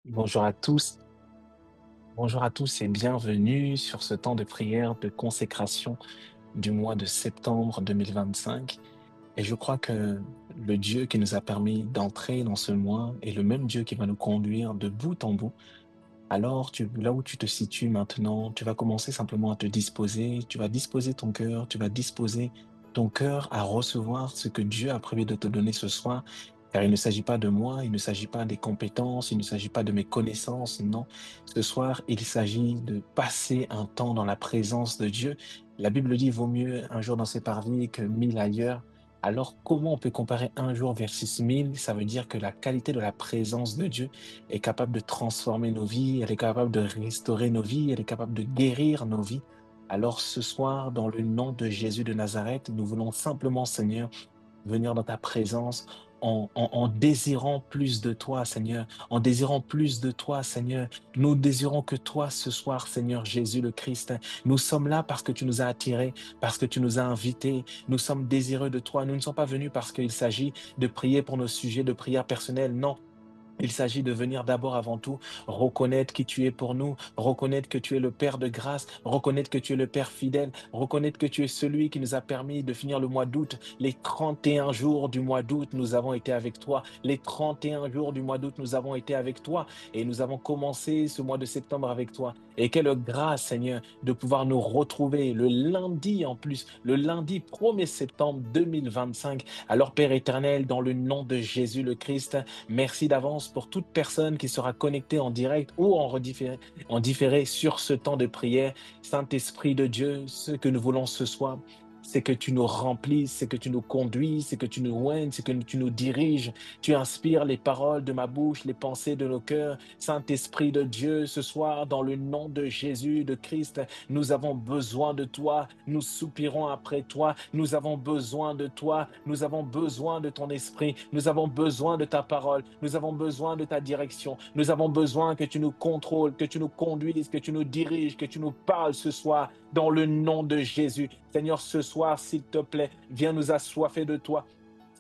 Bonjour à tous, bonjour à tous et bienvenue sur ce temps de prière de consécration du mois de septembre 2025. Et je crois que le Dieu qui nous a permis d'entrer dans ce mois est le même Dieu qui va nous conduire de bout en bout. Alors, là où tu te situes maintenant, tu vas commencer simplement à te disposer, tu vas disposer ton cœur, tu vas disposer ton cœur à recevoir ce que Dieu a prévu de te donner ce soir. Car il ne s'agit pas de moi, il ne s'agit pas des compétences, il ne s'agit pas de mes connaissances, non. Ce soir, il s'agit de passer un temps dans la présence de Dieu. La Bible dit, vaut mieux un jour dans ses parvis que mille ailleurs. Alors, comment on peut comparer un jour versus mille? Ça veut dire que la qualité de la présence de Dieu est capable de transformer nos vies, elle est capable de restaurer nos vies, elle est capable de guérir nos vies. Alors ce soir, dans le nom de Jésus de Nazareth, nous voulons simplement, Seigneur, venir dans ta présence en désirant plus de toi, Seigneur, en désirant plus de toi, Seigneur. Nous désirons que toi, ce soir, Seigneur Jésus le Christ, nous sommes là parce que tu nous as attirés, parce que tu nous as invités. Nous sommes désireux de toi. Nous ne sommes pas venus parce qu'il s'agit de prier pour nos sujets de prière personnelle. Non, il s'agit de venir d'abord avant tout reconnaître qui tu es pour nous, reconnaître que tu es le Père de grâce, reconnaître que tu es le Père fidèle, reconnaître que tu es celui qui nous a permis de finir le mois d'août. Les 31 jours du mois d'août, nous avons été avec toi. Les 31 jours du mois d'août, nous avons été avec toi et nous avons commencé ce mois de septembre avec toi. Et quelle grâce, Seigneur, de pouvoir nous retrouver le lundi en plus, le lundi 1er septembre 2025. Alors, Père éternel, dans le nom de Jésus le Christ, merci d'avance pour toute personne qui sera connectée en direct ou en différé sur ce temps de prière. Saint-Esprit de Dieu, ce que nous voulons ce soir, c'est que tu nous remplisses, c'est que tu nous conduis, c'est que tu nous oignes, c'est que tu nous diriges. Tu inspires les paroles de ma bouche, les pensées de nos cœurs. Saint-Esprit de Dieu, ce soir, dans le nom de Jésus, de Christ, nous avons besoin de toi. Nous soupirons après toi. Nous avons besoin de toi. Nous avons besoin de ton esprit. Nous avons besoin de ta parole. Nous avons besoin de ta direction. Nous avons besoin que tu nous contrôles, que tu nous conduises, que tu nous diriges, que tu nous parles ce soir dans le nom de Jésus. Seigneur, ce soir, s'il te plaît, viens nous assoiffer de toi.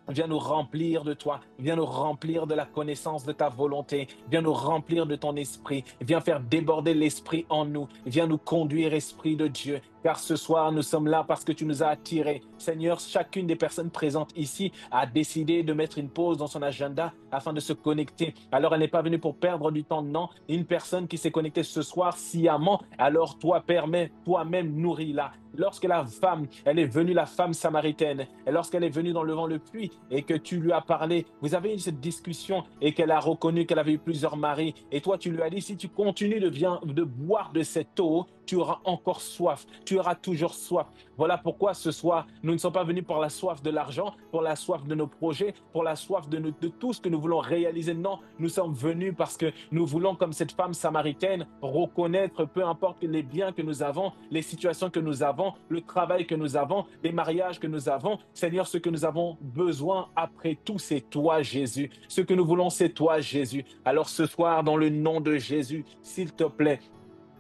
Viens nous remplir de toi, viens nous remplir de la connaissance de ta volonté, viens nous remplir de ton esprit, viens faire déborder l'esprit en nous, viens nous conduire, esprit de Dieu, car ce soir nous sommes là parce que tu nous as attirés. Seigneur, chacune des personnes présentes ici a décidé de mettre une pause dans son agenda afin de se connecter. Alors elle n'est pas venue pour perdre du temps, non. Une personne qui s'est connectée ce soir sciemment, alors toi, permets, toi-même nourris-la. Lorsque la femme, elle est venue, la femme samaritaine, et lorsqu'elle est venue dans le vent le puits et que tu lui as parlé, vous avez eu cette discussion et qu'elle a reconnu qu'elle avait eu plusieurs maris, et toi tu lui as dit, si tu continues de boire de cette eau, tu auras encore soif, tu auras toujours soif. Voilà pourquoi ce soir, nous ne sommes pas venus pour la soif de l'argent, pour la soif de nos projets, pour la soif de tout ce que nous voulons réaliser. Non, nous sommes venus parce que nous voulons, comme cette femme samaritaine, reconnaître, peu importe les biens que nous avons, les situations que nous avons, le travail que nous avons, les mariages que nous avons. Seigneur, ce que nous avons besoin après tout, c'est toi, Jésus. Ce que nous voulons, c'est toi, Jésus. Alors ce soir, dans le nom de Jésus, s'il te plaît,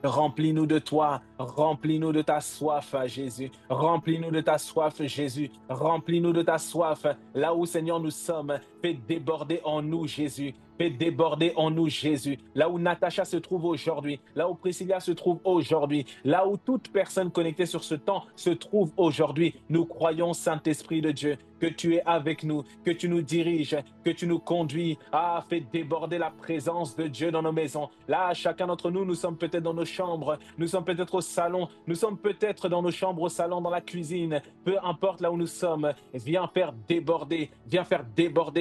remplis-nous de toi, remplis-nous de ta soif, Jésus. Remplis-nous de ta soif, Jésus. Remplis-nous de ta soif. Là où, Seigneur, nous sommes, fais déborder en nous, Jésus. Fais déborder en nous, Jésus. Là où Natacha se trouve aujourd'hui, là où Priscilla se trouve aujourd'hui, là où toute personne connectée sur ce temps se trouve aujourd'hui, nous croyons, Saint-Esprit de Dieu, que tu es avec nous, que tu nous diriges, que tu nous conduis. Ah, fais déborder la présence de Dieu dans nos maisons. Là, chacun d'entre nous, nous sommes peut-être dans nos chambres, nous sommes peut-être au salon, nous sommes peut-être dans nos chambres, au salon, dans la cuisine, peu importe là où nous sommes. Viens faire déborder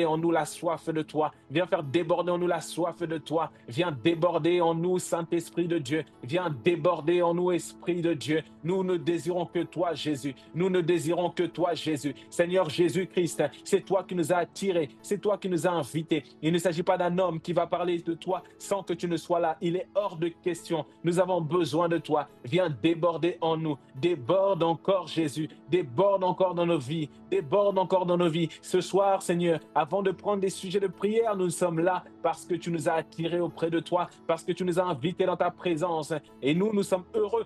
en nous la soif de toi. Viens faire déborder en nous la soif de toi. Viens déborder en nous, Saint-Esprit de Dieu. Viens déborder en nous, Esprit de Dieu. Nous ne désirons que toi, Jésus. Nous ne désirons que toi, Jésus. Seigneur Jésus-Christ, c'est toi qui nous as attirés, c'est toi qui nous as invités. Il ne s'agit pas d'un homme qui va parler de toi sans que tu ne sois là. Il est hors de question. Nous avons besoin de toi. Viens déborder en nous. Déborde encore, Jésus. Déborde encore dans nos vies. Déborde encore dans nos vies. Ce soir, Seigneur, avant de prendre des sujets de prière, nous sommes là parce que tu nous as attirés auprès de toi, parce que tu nous as invités dans ta présence. Et nous sommes heureux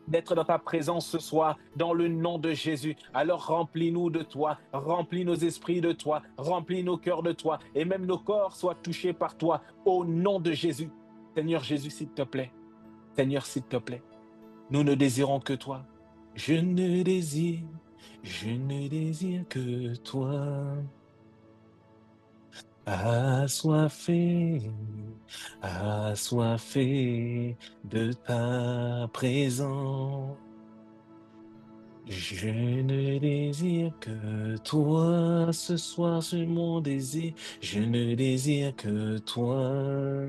d'être dans ta présence ce soir, dans le nom de Jésus. Alors remplis-nous de toi, remplis nos esprits de toi, remplis nos cœurs de toi, et même nos corps soient touchés par toi, au nom de Jésus. Seigneur Jésus, s'il te plaît, Seigneur, s'il te plaît, nous ne désirons que toi. Je ne désire, je ne désire que toi. Assoiffé, assoiffé de ta présence. Je ne désire que toi ce soir, c'est mon désir. Je ne désire que toi.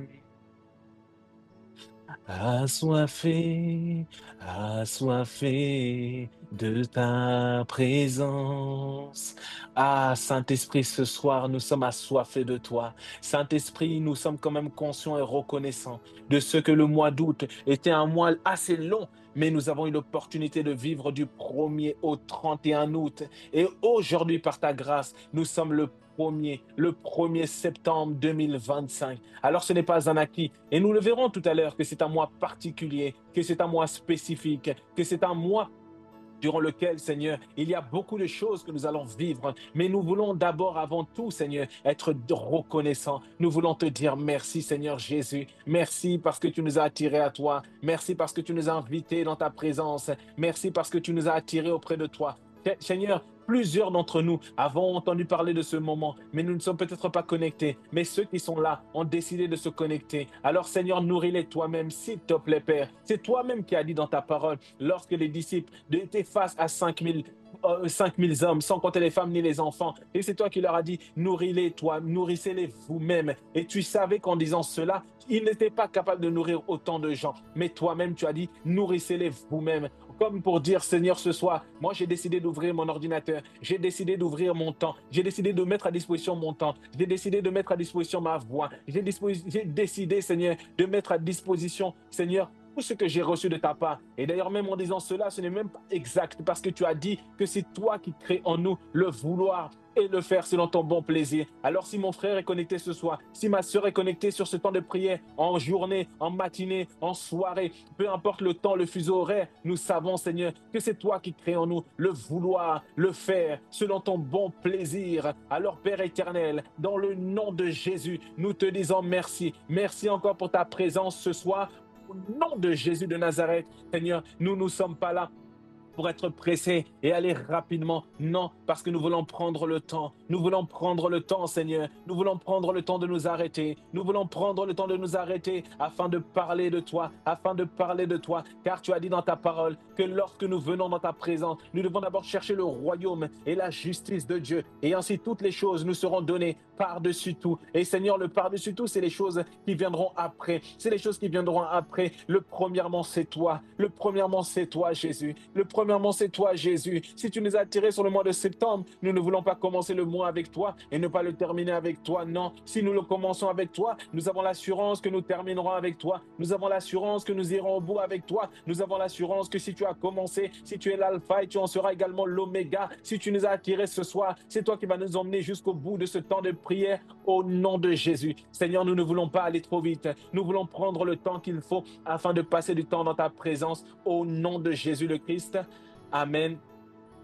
Assoiffé, assoiffé de ta présence. Ah, Saint-Esprit, ce soir, nous sommes assoiffés de toi. Saint-Esprit, nous sommes quand même conscients et reconnaissants de ce que le mois d'août était un mois assez long, mais nous avons eu l'opportunité de vivre du 1er au 31 août. Et aujourd'hui, par ta grâce, nous sommes le 1er septembre 2025. Alors ce n'est pas un acquis. Et nous le verrons tout à l'heure que c'est un mois particulier, que c'est un mois spécifique, que c'est un mois durant lequel, Seigneur, il y a beaucoup de choses que nous allons vivre. Mais nous voulons d'abord, avant tout, Seigneur, être reconnaissants. Nous voulons te dire merci, Seigneur Jésus. Merci parce que tu nous as attirés à toi. Merci parce que tu nous as invités dans ta présence. Merci parce que tu nous as attirés auprès de toi. Seigneur, plusieurs d'entre nous avons entendu parler de ce moment, mais nous ne sommes peut-être pas connectés. Mais ceux qui sont là ont décidé de se connecter. Alors, Seigneur, nourris-les toi-même, s'il te plaît, Père. C'est toi-même qui as dit dans ta parole, lorsque les disciples étaient face à 5000 hommes, sans compter les femmes ni les enfants. Et c'est toi qui leur as dit, nourris-les toi, nourrissez-les vous-même. Et tu savais qu'en disant cela, ils n'étaient pas capables de nourrir autant de gens. Mais toi-même, tu as dit, nourrissez-les vous-même. Comme pour dire, Seigneur, ce soir, moi j'ai décidé d'ouvrir mon ordinateur, j'ai décidé d'ouvrir mon temps, j'ai décidé de mettre à disposition mon temps, j'ai décidé de mettre à disposition ma voix, j'ai décidé, Seigneur, de mettre à disposition, Seigneur, tout ce que j'ai reçu de ta part. Et d'ailleurs, même en disant cela, ce n'est même pas exact parce que tu as dit que c'est toi qui crées en nous le vouloir et le faire selon ton bon plaisir. Alors si mon frère est connecté ce soir, si ma soeur est connectée sur ce temps de prière, en journée, en matinée, en soirée, peu importe le temps, le fuseau horaire, nous savons, Seigneur, que c'est toi qui crées en nous le vouloir, le faire selon ton bon plaisir. Alors Père éternel, dans le nom de Jésus, nous te disons merci. Merci encore pour ta présence ce soir. Au nom de Jésus de Nazareth, Seigneur, nous ne sommes pas là pour être pressés et aller rapidement. Non, parce que nous voulons prendre le temps. Nous voulons prendre le temps, Seigneur. Nous voulons prendre le temps de nous arrêter. Nous voulons prendre le temps de nous arrêter afin de parler de toi, afin de parler de toi. Car tu as dit dans ta parole que lorsque nous venons dans ta présence, nous devons d'abord chercher le royaume et la justice de Dieu. Et ainsi, toutes les choses nous seront données par-dessus tout. Et Seigneur, le par-dessus tout, c'est les choses qui viendront après. C'est les choses qui viendront après. Le premièrement, c'est toi. Le premièrement, c'est toi, Jésus. Le premièrement, c'est toi, Jésus. Si tu nous as attirés sur le mois de septembre, nous ne voulons pas commencer le mois avec toi et ne pas le terminer avec toi. Non, si nous le commençons avec toi, nous avons l'assurance que nous terminerons avec toi. Nous avons l'assurance que nous irons au bout avec toi. Nous avons l'assurance que si tu as commencé, si tu es l'alpha et tu en seras également l'oméga, si tu nous as attirés ce soir, c'est toi qui vas nous emmener jusqu'au bout de ce temps de prière au nom de Jésus. Seigneur, nous ne voulons pas aller trop vite. Nous voulons prendre le temps qu'il faut afin de passer du temps dans ta présence au nom de Jésus le Christ. Amen,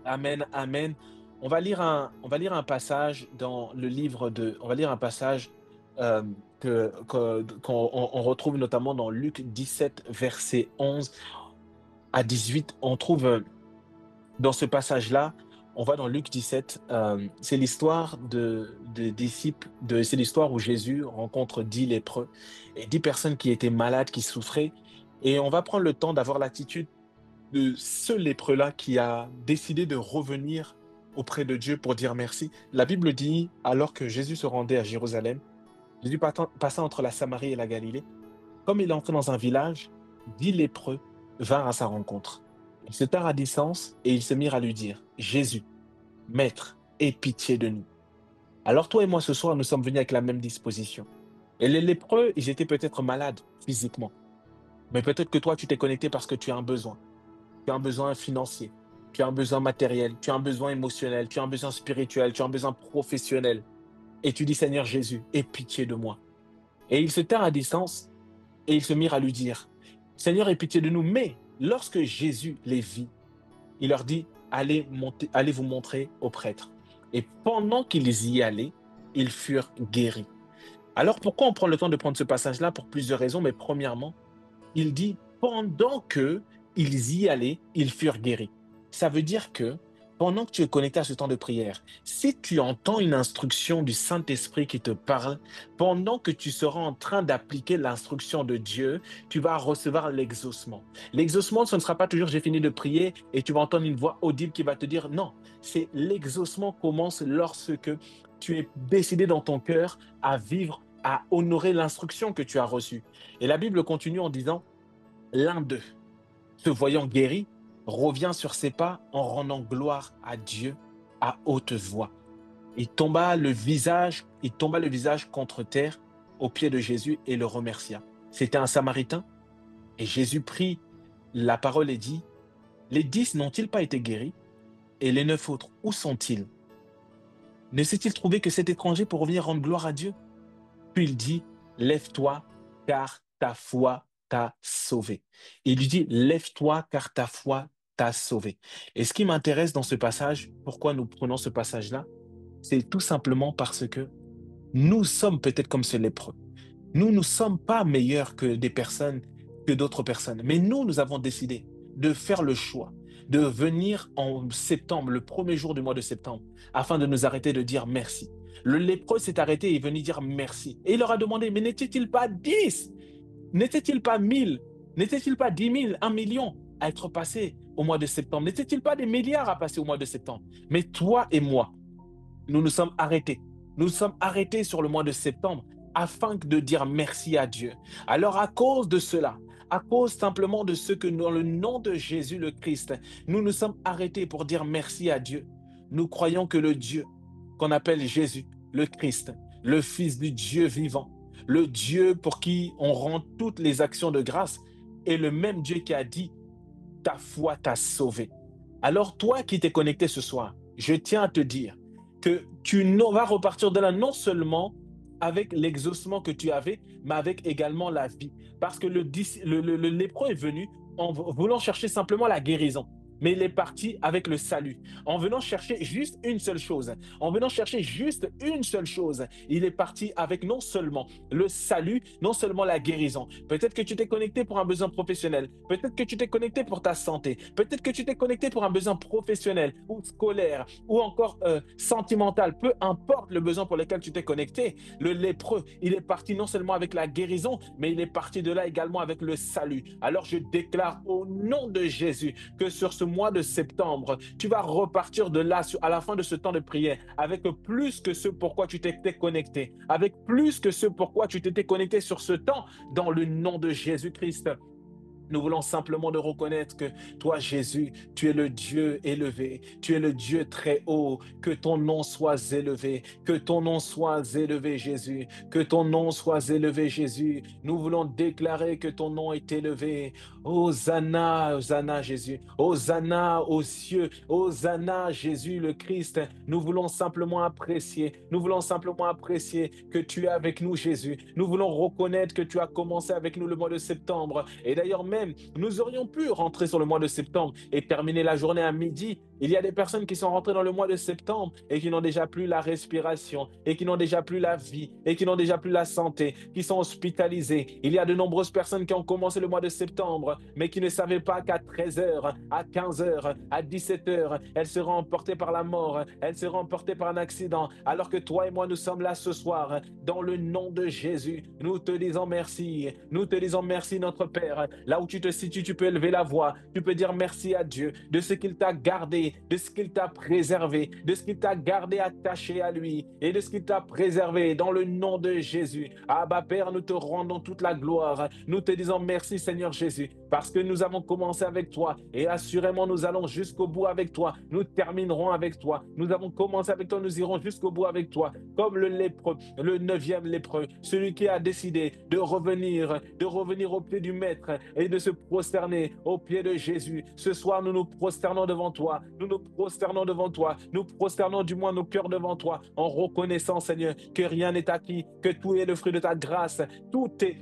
amen, amen. On va lire un passage dans le livre de, on va lire un passage euh, qu'on retrouve notamment dans Luc 17, verset 11 à 18. On trouve dans ce passage-là, on va dans Luc 17, c'est l'histoire de disciples, c'est l'histoire où Jésus rencontre 10 lépreux et 10 personnes qui étaient malades, qui souffraient. Et on va prendre le temps d'avoir l'attitude de ce lépreux-là qui a décidé de revenir auprès de Dieu pour dire merci. La Bible dit, alors que Jésus se rendait à Jérusalem, Jésus passa entre la Samarie et la Galilée. Comme il entrait dans un village, 10 lépreux vinrent à sa rencontre. Ils se tinrent à distance et ils se mirent à lui dire, Jésus, Maître, aie pitié de nous. Alors toi et moi ce soir, nous sommes venus avec la même disposition. Et les lépreux, ils étaient peut-être malades physiquement. Mais peut-être que toi, tu t'es connecté parce que tu as un besoin. Tu as un besoin financier, tu as un besoin matériel, tu as un besoin émotionnel, tu as un besoin spirituel, tu as un besoin professionnel. Et tu dis, Seigneur Jésus, aie pitié de moi. Et ils se tinrent à distance et ils se mirent à lui dire, Seigneur, aie pitié de nous, mais lorsque Jésus les vit, il leur dit, allez vous montrer aux prêtres. Et pendant qu'ils y allaient, ils furent guéris. Alors pourquoi on prend le temps de prendre ce passage-là? Pour plusieurs raisons, mais premièrement, il dit: «Pendant que ils y allaient, ils furent guéris». Ça veut dire que, pendant que tu es connecté à ce temps de prière, si tu entends une instruction du Saint-Esprit qui te parle, pendant que tu seras en train d'appliquer l'instruction de Dieu, tu vas recevoir l'exaucement. L'exaucement, ce ne sera pas toujours: «J'ai fini de prier» et tu vas entendre une voix audible qui va te dire non, c'est l'exaucement commence lorsque tu es décidé dans ton cœur à vivre, à honorer l'instruction que tu as reçue. Et la Bible continue en disant: l'un d'eux, se voyant guéri, revient sur ses pas en rendant gloire à Dieu à haute voix. Il tomba le visage contre terre aux pieds de Jésus et le remercia. C'était un Samaritain et Jésus prit la parole et dit: les 10 n'ont-ils pas été guéris? Et les 9 autres, où sont-ils? Ne s'est-il trouvé que cet étranger pour revenir rendre gloire à Dieu? Puis il dit: lève-toi, car ta foi t'a sauvé. Il lui dit: lève-toi, car ta foi t'a sauvé. Et ce qui m'intéresse dans ce passage, pourquoi nous prenons ce passage-là, c'est tout simplement parce que nous sommes peut-être comme ce lépreux. Nous ne sommes pas meilleurs que des personnes, que d'autres personnes. Mais nous avons décidé de faire le choix de venir en septembre, le premier jour du mois de septembre, afin de nous arrêter de dire merci. Le lépreux s'est arrêté et est venu dire merci. Et il leur a demandé, mais n'était-il pas 10? N'était-il pas 1000? N'était-il pas 10 000, 1 million à être passé au mois de septembre? N'était-il pas des milliards à passer au mois de septembre? Mais toi et moi, nous nous sommes arrêtés. Nous nous sommes arrêtés sur le mois de septembre afin de dire merci à Dieu. Alors à cause de cela, à cause simplement de ce que dans le nom de Jésus le Christ, nous nous sommes arrêtés pour dire merci à Dieu. Nous croyons que le Dieu qu'on appelle Jésus, le Christ, le Fils du Dieu vivant, le Dieu pour qui on rend toutes les actions de grâce, est le même Dieu qui a dit, ta foi t'a sauvé. Alors toi qui t'es connecté ce soir, je tiens à te dire que tu vas repartir de là non seulement avec l'exaucement que tu avais, mais avec également la vie. Parce que le lépreux est venu en voulant chercher simplement la guérison. Mais il est parti avec le salut, en venant chercher juste une seule chose. En venant chercher juste une seule chose, il est parti avec non seulement le salut, non seulement la guérison. Peut-être que tu t'es connecté pour un besoin professionnel. Peut-être que tu t'es connecté pour ta santé. Peut-être que tu t'es connecté pour un besoin professionnel ou scolaire ou encore sentimental. Peu importe le besoin pour lequel tu t'es connecté, le lépreux, il est parti non seulement avec la guérison, mais il est parti de là également avec le salut. Alors je déclare au nom de Jésus que sur ce mois de septembre, tu vas repartir de là à la fin de ce temps de prière avec plus que ce pourquoi tu t'étais connecté, avec plus que ce pourquoi tu t'étais connecté sur ce temps dans le nom de Jésus-Christ. Nous voulons simplement de reconnaître que toi, Jésus, tu es le Dieu élevé, tu es le Dieu très haut, que ton nom soit élevé, que ton nom soit élevé, Jésus, que ton nom soit élevé, Jésus. Nous voulons déclarer que ton nom est élevé. Hosanna, Hosanna, Jésus, Hosanna aux cieux, Hosanna, Jésus le Christ. Nous voulons simplement apprécier que tu es avec nous, Jésus. Nous voulons reconnaître que tu as commencé avec nous le mois de septembre. Et d'ailleurs, même, nous aurions pu rentrer sur le mois de septembre et terminer la journée à midi. Il y a des personnes qui sont rentrées dans le mois de septembre et qui n'ont déjà plus la respiration, et qui n'ont déjà plus la vie, et qui n'ont déjà plus la santé, qui sont hospitalisées. Il y a de nombreuses personnes qui ont commencé le mois de septembre, mais qui ne savaient pas qu'à 13 h, à 15 h, à 17 h, elles seront emportées par la mort, elles seront emportées par un accident. Alors que toi et moi, nous sommes là ce soir, dans le nom de Jésus. Nous te disons merci. Nous te disons merci, notre Père. Là où tu te situes, tu peux élever la voix. Tu peux dire merci à Dieu de ce qu'il t'a gardé, de ce qu'il t'a préservé, de ce qu'il t'a gardé attaché à lui et de ce qu'il t'a préservé dans le nom de Jésus. Abba Père, nous te rendons toute la gloire. Nous te disons merci Seigneur Jésus parce que nous avons commencé avec toi et assurément nous allons jusqu'au bout avec toi. Nous terminerons avec toi. Nous avons commencé avec toi, nous irons jusqu'au bout avec toi. Comme le lépreux, le 9e lépreux, celui qui a décidé de revenir au pied du Maître et de se prosterner au pied de Jésus. Ce soir, nous nous prosternons devant toi. Nous prosternons devant toi. Nous prosternons du moins nos cœurs devant toi en reconnaissant, Seigneur, que rien n'est acquis, que tout est le fruit de ta grâce. Tout est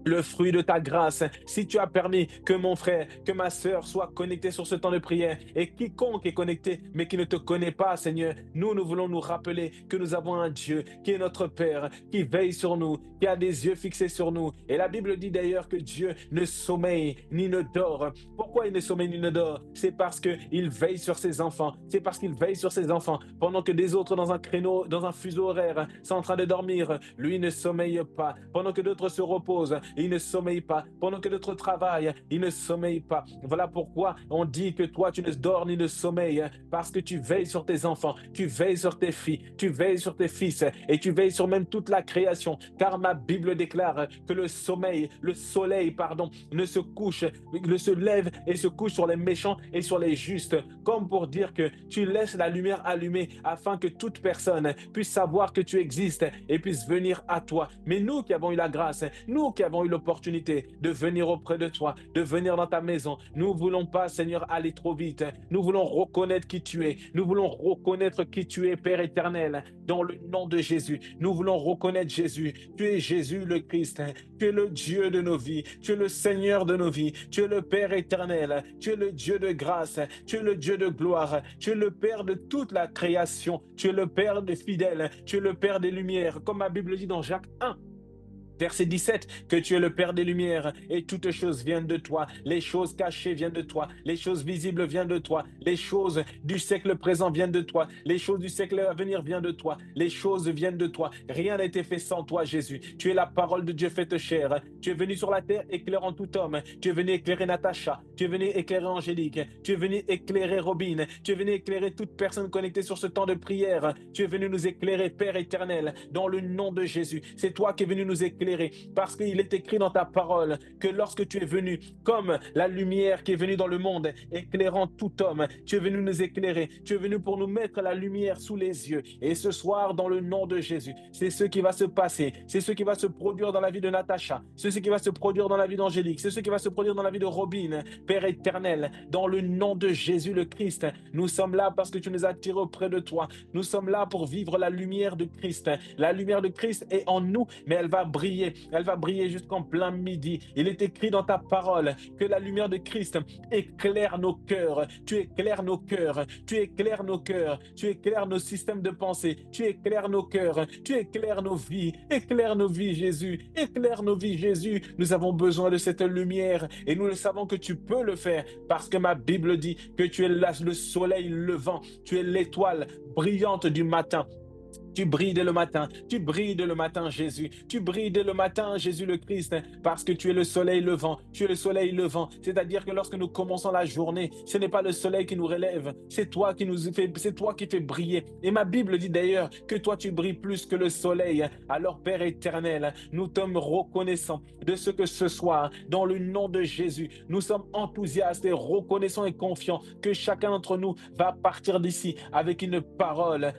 le fruit de ta grâce. Si tu as permis que mon frère, que ma sœur soit connecté sur ce temps de prière et quiconque est connecté mais qui ne te connaît pas, Seigneur, nous voulons nous rappeler que nous avons un Dieu qui est notre Père, qui veille sur nous, qui a des yeux fixés sur nous. Et la Bible dit d'ailleurs que Dieu ne sommeille ni ne dort. Pourquoi il ne sommeille ni ne dort? C'est parce qu'il veille sur ses enfants. C'est parce qu'il veille sur ses enfants pendant que des autres dans un créneau, dans un fuseau horaire, sont en train de dormir. Lui ne sommeille pas. Pendant que d'autres se reposent, il ne sommeille pas. Pendant que d'autres travaillent, il ne sommeille pas. Voilà pourquoi on dit que toi, tu ne dors ni ne sommeilles, parce que tu veilles sur tes enfants, tu veilles sur tes filles, tu veilles sur tes fils, et tu veilles sur même toute la création. Car ma Bible déclare que le soleil, pardon, ne se couche, ne se lève et se couche sur les méchants et sur les justes, comme pour dire que tu laisses la lumière allumée afin que toute personne puisse savoir que tu existes et puisse venir à toi. Mais nous qui avons eu la grâce, nous qui avons eu l'opportunité de venir auprès de toi, de venir dans ta maison, nous ne voulons pas, Seigneur, aller trop vite. Nous voulons reconnaître qui tu es. Nous voulons reconnaître qui tu es, Père éternel, dans le nom de Jésus. Nous voulons reconnaître Jésus. Tu es Jésus le Christ. Tu es le Dieu de nos vies. Tu es le Seigneur de nos vies. Tu es le Père éternel. Tu es le Dieu de grâce. Tu es le Dieu de gloire. Tu es le Père de toute la création. Tu es le Père des fidèles. Tu es le Père des lumières. Comme ma Bible dit dans Jacques 1. Verset 17, que tu es le Père des Lumières et toutes choses viennent de toi. Les choses cachées viennent de toi. Les choses visibles viennent de toi. Les choses du siècle présent viennent de toi. Les choses du siècle à venir viennent de toi. Les choses viennent de toi. Rien n'a été fait sans toi, Jésus. Tu es la parole de Dieu faite chair. Tu es venu sur la terre éclairant tout homme. Tu es venu éclairer Natacha. Tu es venu éclairer Angélique. Tu es venu éclairer Robin. Tu es venu éclairer toute personne connectée sur ce temps de prière. Tu es venu nous éclairer, Père éternel, dans le nom de Jésus. C'est toi qui es venu nous éclairer parce qu'il est écrit dans ta parole que lorsque tu es venu comme la lumière qui est venue dans le monde, éclairant tout homme, tu es venu nous éclairer, tu es venu pour nous mettre la lumière sous les yeux. Et ce soir, dans le nom de Jésus, c'est ce qui va se passer, c'est ce qui va se produire dans la vie de Natacha, c'est ce qui va se produire dans la vie d'Angélique, c'est ce qui va se produire dans la vie de Robin, Père éternel, dans le nom de Jésus le Christ. Nous sommes là parce que tu nous as tirés auprès de toi. Nous sommes là pour vivre la lumière de Christ. La lumière de Christ est en nous, mais elle va briller. Elle va briller jusqu'en plein midi. Il est écrit dans ta parole que la lumière de Christ éclaire nos cœurs. Tu éclaires nos cœurs. Tu éclaires nos cœurs. Tu éclaires nos systèmes de pensée. Tu éclaires nos cœurs. Tu éclaires nos vies. Éclaire nos vies, Jésus. Éclaire nos vies, Jésus. Nous avons besoin de cette lumière et nous le savons que tu peux le faire parce que ma Bible dit que tu es le soleil levant. Tu es l'étoile brillante du matin. Tu brilles dès le matin, tu brilles dès le matin, Jésus. Tu brilles dès le matin, Jésus le Christ, parce que tu es le soleil levant. Tu es le soleil levant. C'est-à-dire que lorsque nous commençons la journée, ce n'est pas le soleil qui nous relève, c'est toi qui c'est toi qui fais briller. Et ma Bible dit d'ailleurs que toi tu brilles plus que le soleil. Alors Père éternel, nous sommes reconnaissants de ce que ce soir, dans le nom de Jésus, nous sommes enthousiastes et reconnaissants et confiants que chacun d'entre nous va partir d'ici avec une parole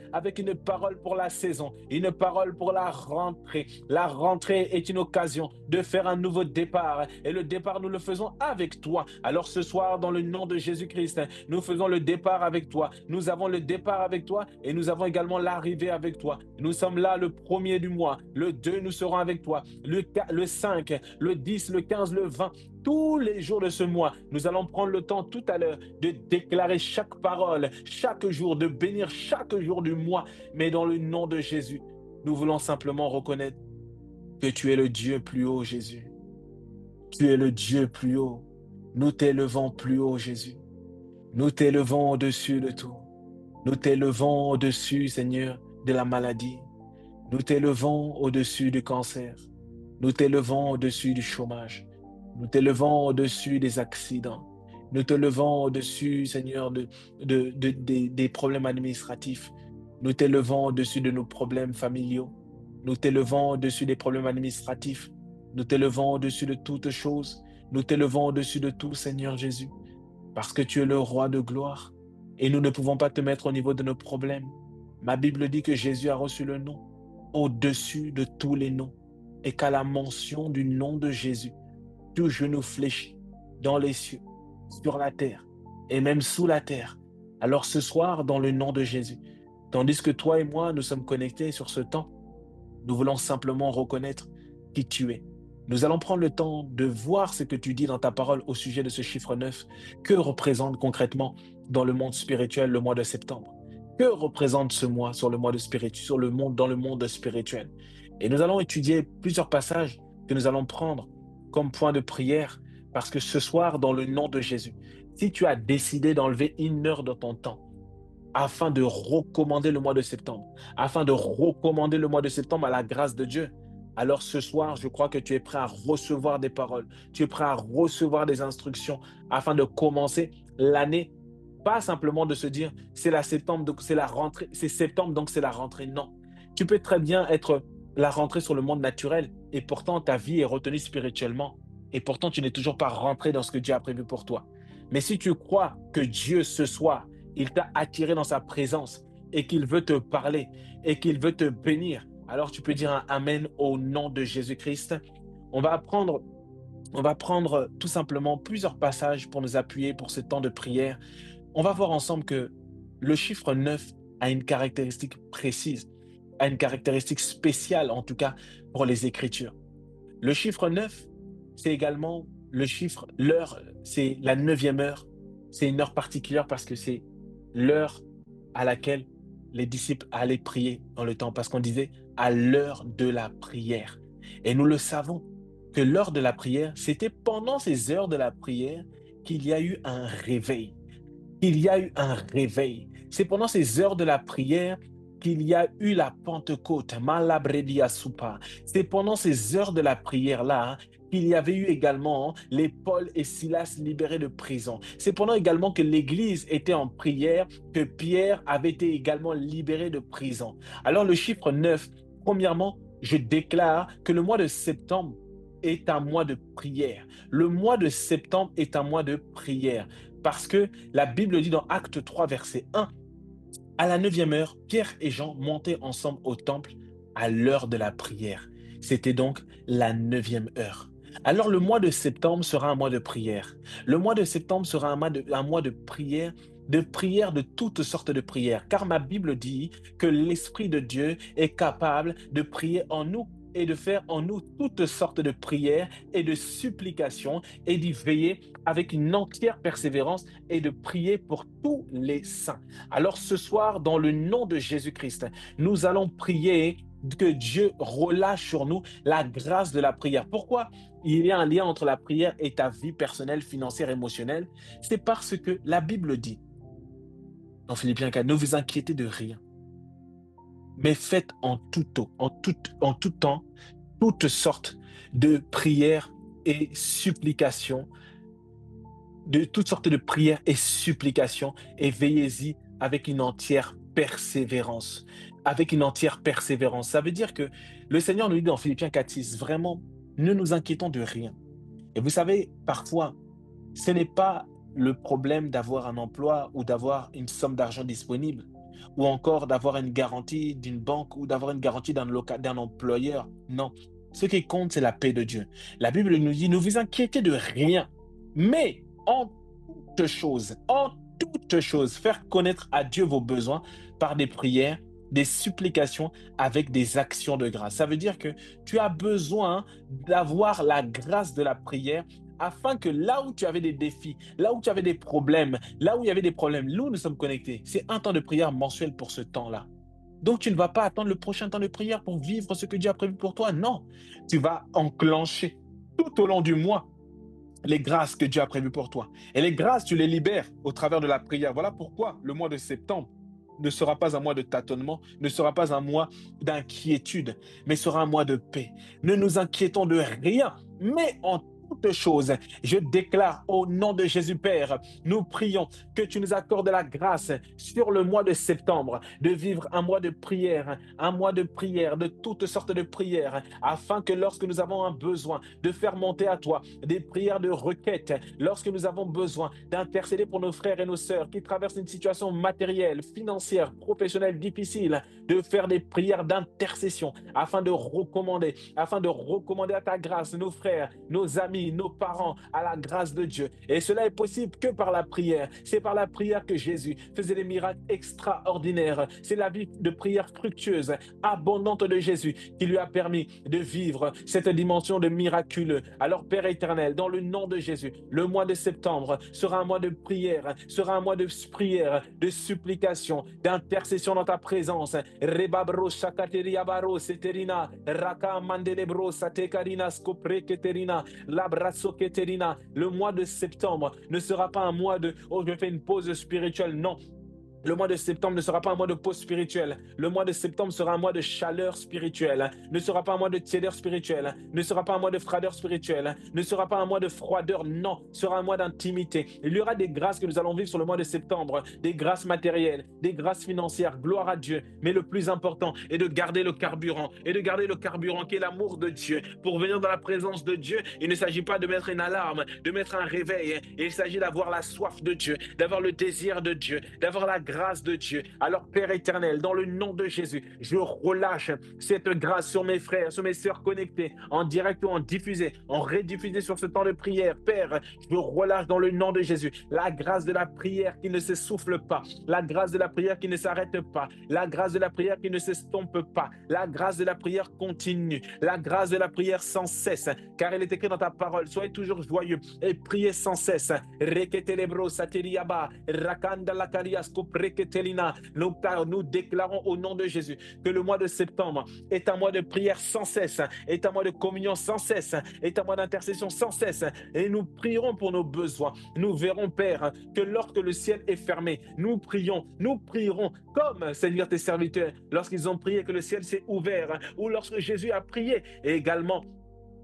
pour la saison, une parole pour la rentrée. La rentrée est une occasion de faire un nouveau départ et le départ nous le faisons avec toi. Alors ce soir, dans le nom de Jésus-Christ, nous faisons le départ avec toi. Nous avons le départ avec toi et nous avons également l'arrivée avec toi. Nous sommes là le 1er du mois, le 2 nous serons avec toi, le 5, le 10, le 15, le 20. Tous les jours de ce mois, nous allons prendre le temps tout à l'heure de déclarer chaque parole, chaque jour, de bénir chaque jour du mois. Mais dans le nom de Jésus, nous voulons simplement reconnaître que tu es le Dieu plus haut, Jésus. Tu es le Dieu plus haut. Nous t'élevons plus haut, Jésus. Nous t'élevons au-dessus de tout. Nous t'élevons au-dessus, Seigneur, de la maladie. Nous t'élevons au-dessus du cancer. Nous t'élevons au-dessus du chômage. Nous t'élevons au-dessus des accidents. Nous te levons au-dessus, Seigneur, des problèmes administratifs. Nous t'élevons au-dessus de nos problèmes familiaux. Nous t'élevons au-dessus des problèmes administratifs. Nous t'élevons au-dessus de toutes choses. Nous t'élevons au-dessus de tout, Seigneur Jésus, parce que tu es le roi de gloire. Et nous ne pouvons pas te mettre au niveau de nos problèmes. Ma Bible dit que Jésus a reçu le nom au-dessus de tous les noms et qu'à la mention du nom de Jésus, tout genou fléchit dans les cieux, sur la terre et même sous la terre. Alors ce soir, dans le nom de Jésus, tandis que toi et moi, nous sommes connectés sur ce temps, nous voulons simplement reconnaître qui tu es. Nous allons prendre le temps de voir ce que tu dis dans ta parole au sujet de ce chiffre 9. Que représente concrètement dans le monde spirituel le mois de septembre? Que représente ce mois sur le mois de sur le monde, dans le monde spirituel? Et nous allons étudier plusieurs passages que nous allons prendre comme point de prière parce que ce soir, dans le nom de Jésus, si tu as décidé d'enlever 1 heure de ton temps afin de recommander le mois de septembre, afin de recommander le mois de septembre à la grâce de Dieu. Alors ce soir, je crois que tu es prêt à recevoir des paroles, tu es prêt à recevoir des instructions afin de commencer l'année, pas simplement de se dire c'est la septembre, donc c'est la rentrée, c'est septembre, donc c'est la rentrée. Non, tu peux très bien être la rentrée sur le monde naturel et pourtant ta vie est retenue spirituellement et pourtant tu n'es toujours pas rentré dans ce que Dieu a prévu pour toi. Mais si tu crois que Dieu ce soir il t'a attiré dans sa présence et qu'il veut te parler et qu'il veut te bénir, alors tu peux dire un Amen au nom de Jésus-Christ. On va apprendre, on va prendre tout simplement plusieurs passages pour nous appuyer pour ce temps de prière. On va voir ensemble que le chiffre 9 a une caractéristique précise, a une caractéristique spéciale en tout cas pour les Écritures. Le chiffre 9, c'est également le chiffre, l'heure, c'est la neuvième heure. C'est une heure particulière parce que c'est l'heure à laquelle les disciples allaient prier dans le temps, parce qu'on disait à l'heure de la prière. Et nous le savons que l'heure de la prière, c'était pendant ces heures de la prière qu'il y a eu un réveil. Il y a eu un réveil. C'est pendant ces heures de la prière qu'il y a eu la Pentecôte, Malabredia Soupa. C'est pendant ces heures de la prière-là qu'il y avait eu également les Paul et Silas libérés de prison. C'est pendant également que l'Église était en prière que Pierre avait été également libéré de prison. Alors le chiffre 9, premièrement, je déclare que le mois de septembre est un mois de prière. Le mois de septembre est un mois de prière. Parce que la Bible dit dans Acte 3, verset 1, à la neuvième heure, Pierre et Jean montaient ensemble au temple à l'heure de la prière. C'était donc la neuvième heure. Alors le mois de septembre sera un mois de prière. Le mois de septembre sera un mois de prière de toutes sortes de prières. Car ma Bible dit que l'Esprit de Dieu est capable de prier en nous et de faire en nous toutes sortes de prières et de supplications et d'y veiller avec une entière persévérance et de prier pour tous les saints. Alors ce soir, dans le nom de Jésus-Christ, nous allons prier que Dieu relâche sur nous la grâce de la prière. Pourquoi il y a un lien entre la prière et ta vie personnelle, financière, émotionnelle? C'est parce que la Bible dit, dans Philippiens 4, ne vous inquiétez de rien, mais faites en tout temps toutes sortes de prières et supplications, de toutes sortes de prières et supplications, et veillez-y avec une entière persévérance. Avec une entière persévérance. Ça veut dire que le Seigneur nous dit dans Philippiens 4:6, vraiment, ne nous inquiétons de rien. Et vous savez, parfois, ce n'est pas le problème d'avoir un emploi ou d'avoir une somme d'argent disponible, ou encore d'avoir une garantie d'une banque ou d'avoir une garantie d'un employeur. Non. Ce qui compte, c'est la paix de Dieu. La Bible nous dit, ne vous inquiétez de rien, mais en toutes choses, faire connaître à Dieu vos besoins par des prières, des supplications avec des actions de grâce. Ça veut dire que tu as besoin d'avoir la grâce de la prière afin que là où tu avais des défis, là où tu avais des problèmes, là où il y avait des problèmes, là où nous sommes connectés, c'est un temps de prière mensuel pour ce temps-là. Donc, tu ne vas pas attendre le prochain temps de prière pour vivre ce que Dieu a prévu pour toi. Non, tu vas enclencher tout au long du mois les grâces que Dieu a prévues pour toi. Et les grâces, tu les libères au travers de la prière. Voilà pourquoi le mois de septembre ne sera pas un mois de tâtonnement, ne sera pas un mois d'inquiétude, mais sera un mois de paix. Ne nous inquiétons de rien, mais en toutes choses, je déclare au nom de Jésus Père, nous prions que tu nous accordes la grâce sur le mois de septembre de vivre un mois de prière, de toutes sortes de prières, afin que lorsque nous avons un besoin de faire monter à toi des prières de requête, lorsque nous avons besoin d'intercéder pour nos frères et nos sœurs qui traversent une situation matérielle, financière, professionnelle difficile, de faire des prières d'intercession afin de recommander à ta grâce nos frères, nos amis, nos parents, à la grâce de Dieu. Et cela est possible que par la prière. C'est par la prière que Jésus faisait des miracles extraordinaires. C'est la vie de prière fructueuse, abondante de Jésus qui lui a permis de vivre cette dimension de miraculeux. Alors Père éternel, dans le nom de Jésus, le mois de septembre sera un mois de prière, sera un mois de prière, de supplication, d'intercession dans ta présence. Rebabro shakateria baro seterina, raka mandelebro satekarina skopre keterina, labraso keterina. Le mois de septembre ne sera pas un mois de oh je fais une pause spirituelle, non. Le mois de septembre ne sera pas un mois de pause spirituelle. Le mois de septembre sera un mois de chaleur spirituelle. Ne sera pas un mois de tiédeur spirituelle. Ne sera pas un mois de froideur spirituelle. Ne sera pas un mois de froideur. Non, ce sera un mois d'intimité. Il y aura des grâces que nous allons vivre sur le mois de septembre. Des grâces matérielles, des grâces financières. Gloire à Dieu. Mais le plus important est de garder le carburant. Et de garder le carburant qui est l'amour de Dieu. Pour venir dans la présence de Dieu, il ne s'agit pas de mettre une alarme, de mettre un réveil. Il s'agit d'avoir la soif de Dieu, d'avoir le désir de Dieu, d'avoir la grâce de Dieu. Alors Père éternel, dans le nom de Jésus, je relâche cette grâce sur mes frères, sur mes sœurs connectés, en direct ou en diffusé, en rediffusé sur ce temps de prière. Père, je relâche dans le nom de Jésus la grâce de la prière qui ne s'essouffle pas, la grâce de la prière qui ne s'arrête pas, la grâce de la prière qui ne s'estompe pas, la grâce de la prière continue, la grâce de la prière sans cesse, car il est écrit dans ta parole, soyez toujours joyeux et priez sans cesse. Reketelebro satiriaba, rakanda lakarias kopreketelina. Nous déclarons au nom de Jésus que le mois de septembre est un mois de prière sans cesse, est un mois de communion sans cesse, est un mois d'intercession sans cesse. Et nous prierons pour nos besoins. Nous verrons, Père, que lorsque le ciel est fermé, nous prierons comme, Seigneur, tes serviteurs, lorsqu'ils ont prié que le ciel s'est ouvert, ou lorsque Jésus a prié, et également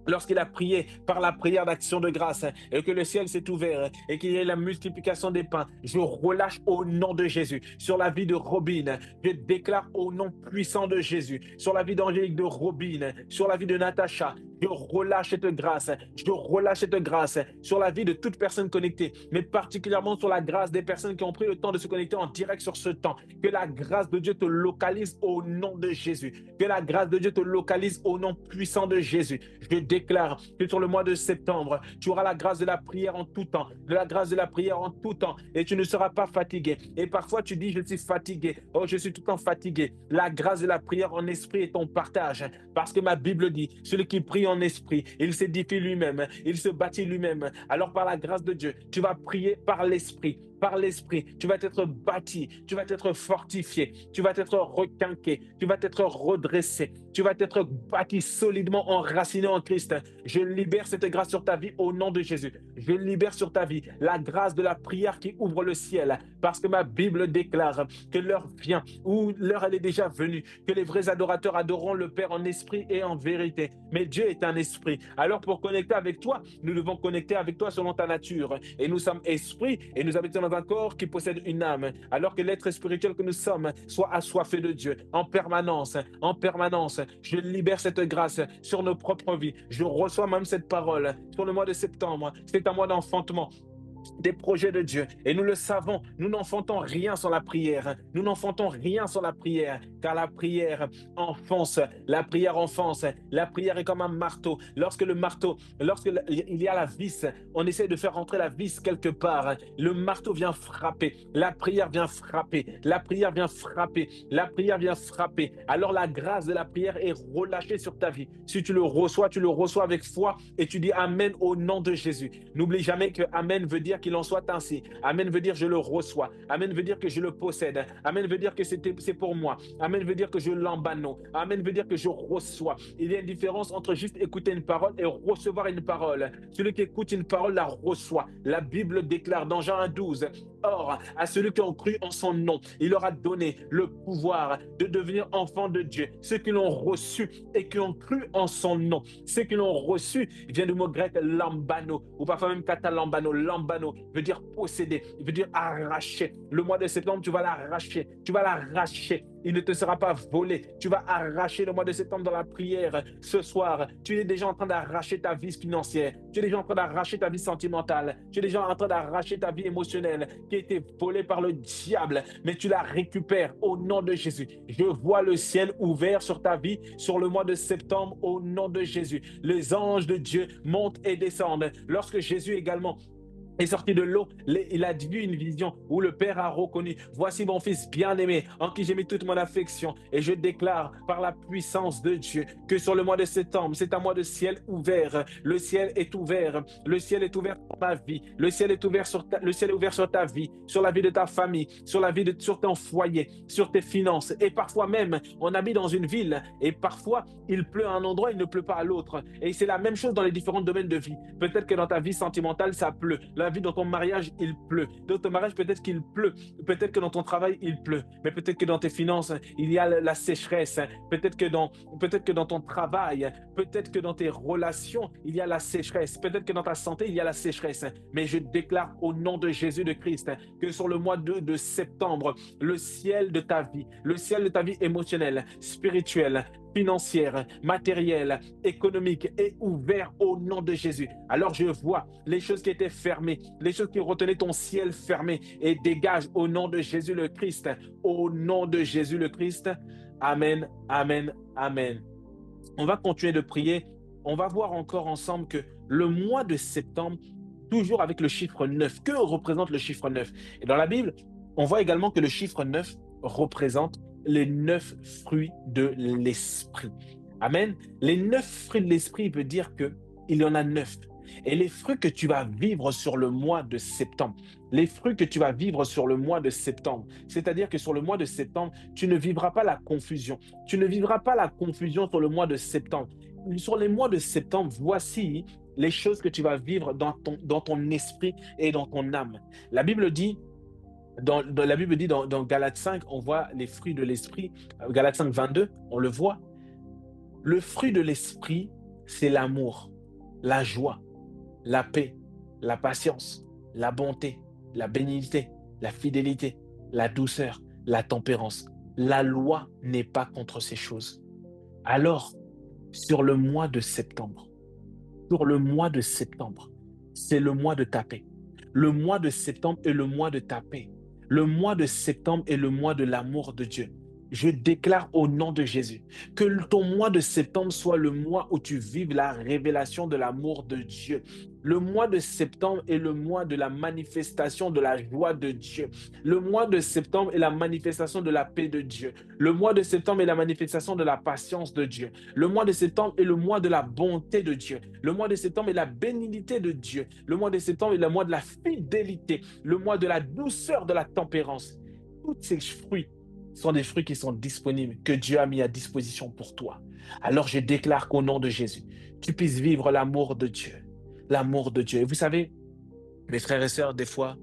lorsqu'il a prié par la prière d'action de grâce et que le ciel s'est ouvert et qu'il y ait la multiplication des pains, je relâche au nom de Jésus sur la vie de Robin. Je déclare au nom puissant de Jésus sur la vie d'Angélique, de Robin, sur la vie de Natacha. Je relâche cette grâce. Je relâche cette grâce sur la vie de toute personne connectée, mais particulièrement sur la grâce des personnes qui ont pris le temps de se connecter en direct sur ce temps. Que la grâce de Dieu te localise au nom de Jésus. Que la grâce de Dieu te localise au nom puissant de Jésus. Je déclare que sur le mois de septembre, tu auras la grâce de la prière en tout temps, de la grâce de la prière en tout temps, et tu ne seras pas fatigué. Et parfois tu dis, je suis fatigué. Oh, je suis tout le temps fatigué. La grâce de la prière en esprit est ton partage, parce que ma Bible dit, celui qui prie en esprit, il s'édifie lui-même, il se bâtit lui-même. Alors par la grâce de Dieu, tu vas prier par l'esprit. Par l'esprit, tu vas être bâti, tu vas être fortifié, tu vas être requinqué, tu vas être redressé, tu vas être bâti solidement enraciné en Christ. Je libère cette grâce sur ta vie au nom de Jésus. Je libère sur ta vie la grâce de la prière qui ouvre le ciel, parce que ma Bible déclare que l'heure vient, ou l'heure elle est déjà venue, que les vrais adorateurs adoreront le Père en esprit et en vérité. Mais Dieu est un esprit. Alors pour connecter avec toi, nous devons connecter avec toi selon ta nature. Et nous sommes esprits et nous habitons dans un corps qui possède une âme, alors que l'être spirituel que nous sommes soit assoiffé de Dieu en permanence, en permanence. Je libère cette grâce sur nos propres vies. Je reçois même cette parole sur le mois de septembre. C'est un mois d'enfantement des projets de Dieu. Et nous le savons, nous n'enfantons rien sans la prière. Nous n'enfantons rien sans la prière, car la prière enfonce, la prière enfonce. La prière est comme un marteau. Lorsque il y a la vis, on essaie de faire rentrer la vis quelque part. Le marteau vient frapper. La prière vient frapper. La prière vient frapper. La prière vient frapper. Alors la grâce de la prière est relâchée sur ta vie. Si tu le reçois avec foi et tu dis Amen au nom de Jésus. N'oublie jamais que Amen veut dire qu'il en soit ainsi. Amen veut dire je le reçois. Amen veut dire que je le possède. Amen veut dire que c'est pour moi. Amen veut dire que je l'embano. Amen veut dire que je reçois. Il y a une différence entre juste écouter une parole et recevoir une parole. Celui qui écoute une parole la reçoit. La Bible déclare dans Jean 1,12, or, à celui qui ont cru en son nom, il leur a donné le pouvoir de devenir enfants de Dieu. Ceux qui l'ont reçu et qui ont cru en son nom. Ceux qui l'ont reçu, il vient du mot grec lambano, ou parfois même katalambano. Lambano veut dire posséder, il veut dire arracher. Le mois de septembre, tu vas l'arracher. Tu vas l'arracher. il ne te sera pas volé. Tu vas arracher le mois de septembre dans la prière ce soir. Tu es déjà en train d'arracher ta vie financière. Tu es déjà en train d'arracher ta vie sentimentale. Tu es déjà en train d'arracher ta vie émotionnelle qui a été volée par le diable, mais tu la récupères au nom de Jésus. Je vois le ciel ouvert sur ta vie sur le mois de septembre au nom de Jésus. Les anges de Dieu montent et descendent. Lorsque Jésus également est sorti de l'eau, il a vu une vision où le Père a reconnu, voici mon fils bien-aimé en qui j'ai mis toute mon affection, et je déclare par la puissance de Dieu que sur le mois de septembre, c'est un mois de ciel ouvert. Le ciel est ouvert, le ciel est ouvert sur ma vie, le ciel est ouvert le ciel est ouvert sur ta vie, sur la vie de ta famille, sur ton foyer, sur tes finances. Et parfois même, on habite dans une ville et parfois il pleut à un endroit, il ne pleut pas à l'autre. Et c'est la même chose dans les différents domaines de vie. Peut-être que dans ta vie sentimentale, ça pleut. La vie dans ton mariage, il pleut. Dans ton mariage, peut-être qu'il pleut. Peut-être que dans ton travail, il pleut. Mais peut-être que dans tes finances, il y a la sécheresse. Peut-être que dans ton travail, peut-être que dans tes relations, il y a la sécheresse. Peut-être que dans ta santé, il y a la sécheresse. Mais je déclare au nom de Jésus de Christ que sur le mois de septembre, le ciel de ta vie, le ciel de ta vie émotionnelle, spirituelle, financière, matérielle, économique est ouvert au nom de Jésus. Alors je vois les choses qui étaient fermées, les choses qui retenaient ton ciel fermé et dégage au nom de Jésus le Christ. Au nom de Jésus le Christ. Amen, amen, amen. On va continuer de prier. On va voir encore ensemble que le mois de septembre, toujours avec le chiffre 9, que représente le chiffre 9? Et dans la Bible, on voit également que le chiffre 9 représente les 9 fruits de l'esprit. Amen. Les 9 fruits de l'esprit veut dire que il y en a 9. Et les fruits que tu vas vivre sur le mois de septembre, les fruits que tu vas vivre sur le mois de septembre, c'est-à-dire que sur le mois de septembre, tu ne vivras pas la confusion. Tu ne vivras pas la confusion sur le mois de septembre. Sur les mois de septembre, voici les choses que tu vas vivre dans ton esprit et dans ton âme. La Bible dit, la Bible dit dans Galates 5, on voit les fruits de l'esprit. Galates 5, 22, on le voit. Le fruit de l'esprit, c'est l'amour, la joie, la paix, la patience, la bonté, la bénignité, la fidélité, la douceur, la tempérance. La loi n'est pas contre ces choses. Alors, sur le mois de septembre, sur le mois de septembre, c'est le mois de ta paix. Le mois de septembre est le mois de ta paix. Le mois de septembre est le mois de l'amour de Dieu. Je déclare au nom de Jésus que ton mois de septembre soit le mois où tu vives la révélation de l'amour de Dieu. Le mois de septembre est le mois de la manifestation de la joie de Dieu. Le mois de septembre est la manifestation de la paix de Dieu. Le mois de septembre est la manifestation de la patience de Dieu. Le mois de septembre est le mois de la bonté de Dieu. Le mois de septembre est la bénignité de Dieu. Le mois de septembre est le mois de la fidélité. Le mois de la douceur, de la tempérance. Tous ces fruits sont des fruits qui sont disponibles, que Dieu a mis à disposition pour toi. Alors je déclare qu'au nom de Jésus, tu puisses vivre l'amour de Dieu. L'amour de Dieu. Et vous savez, mes frères et sœurs, des fois,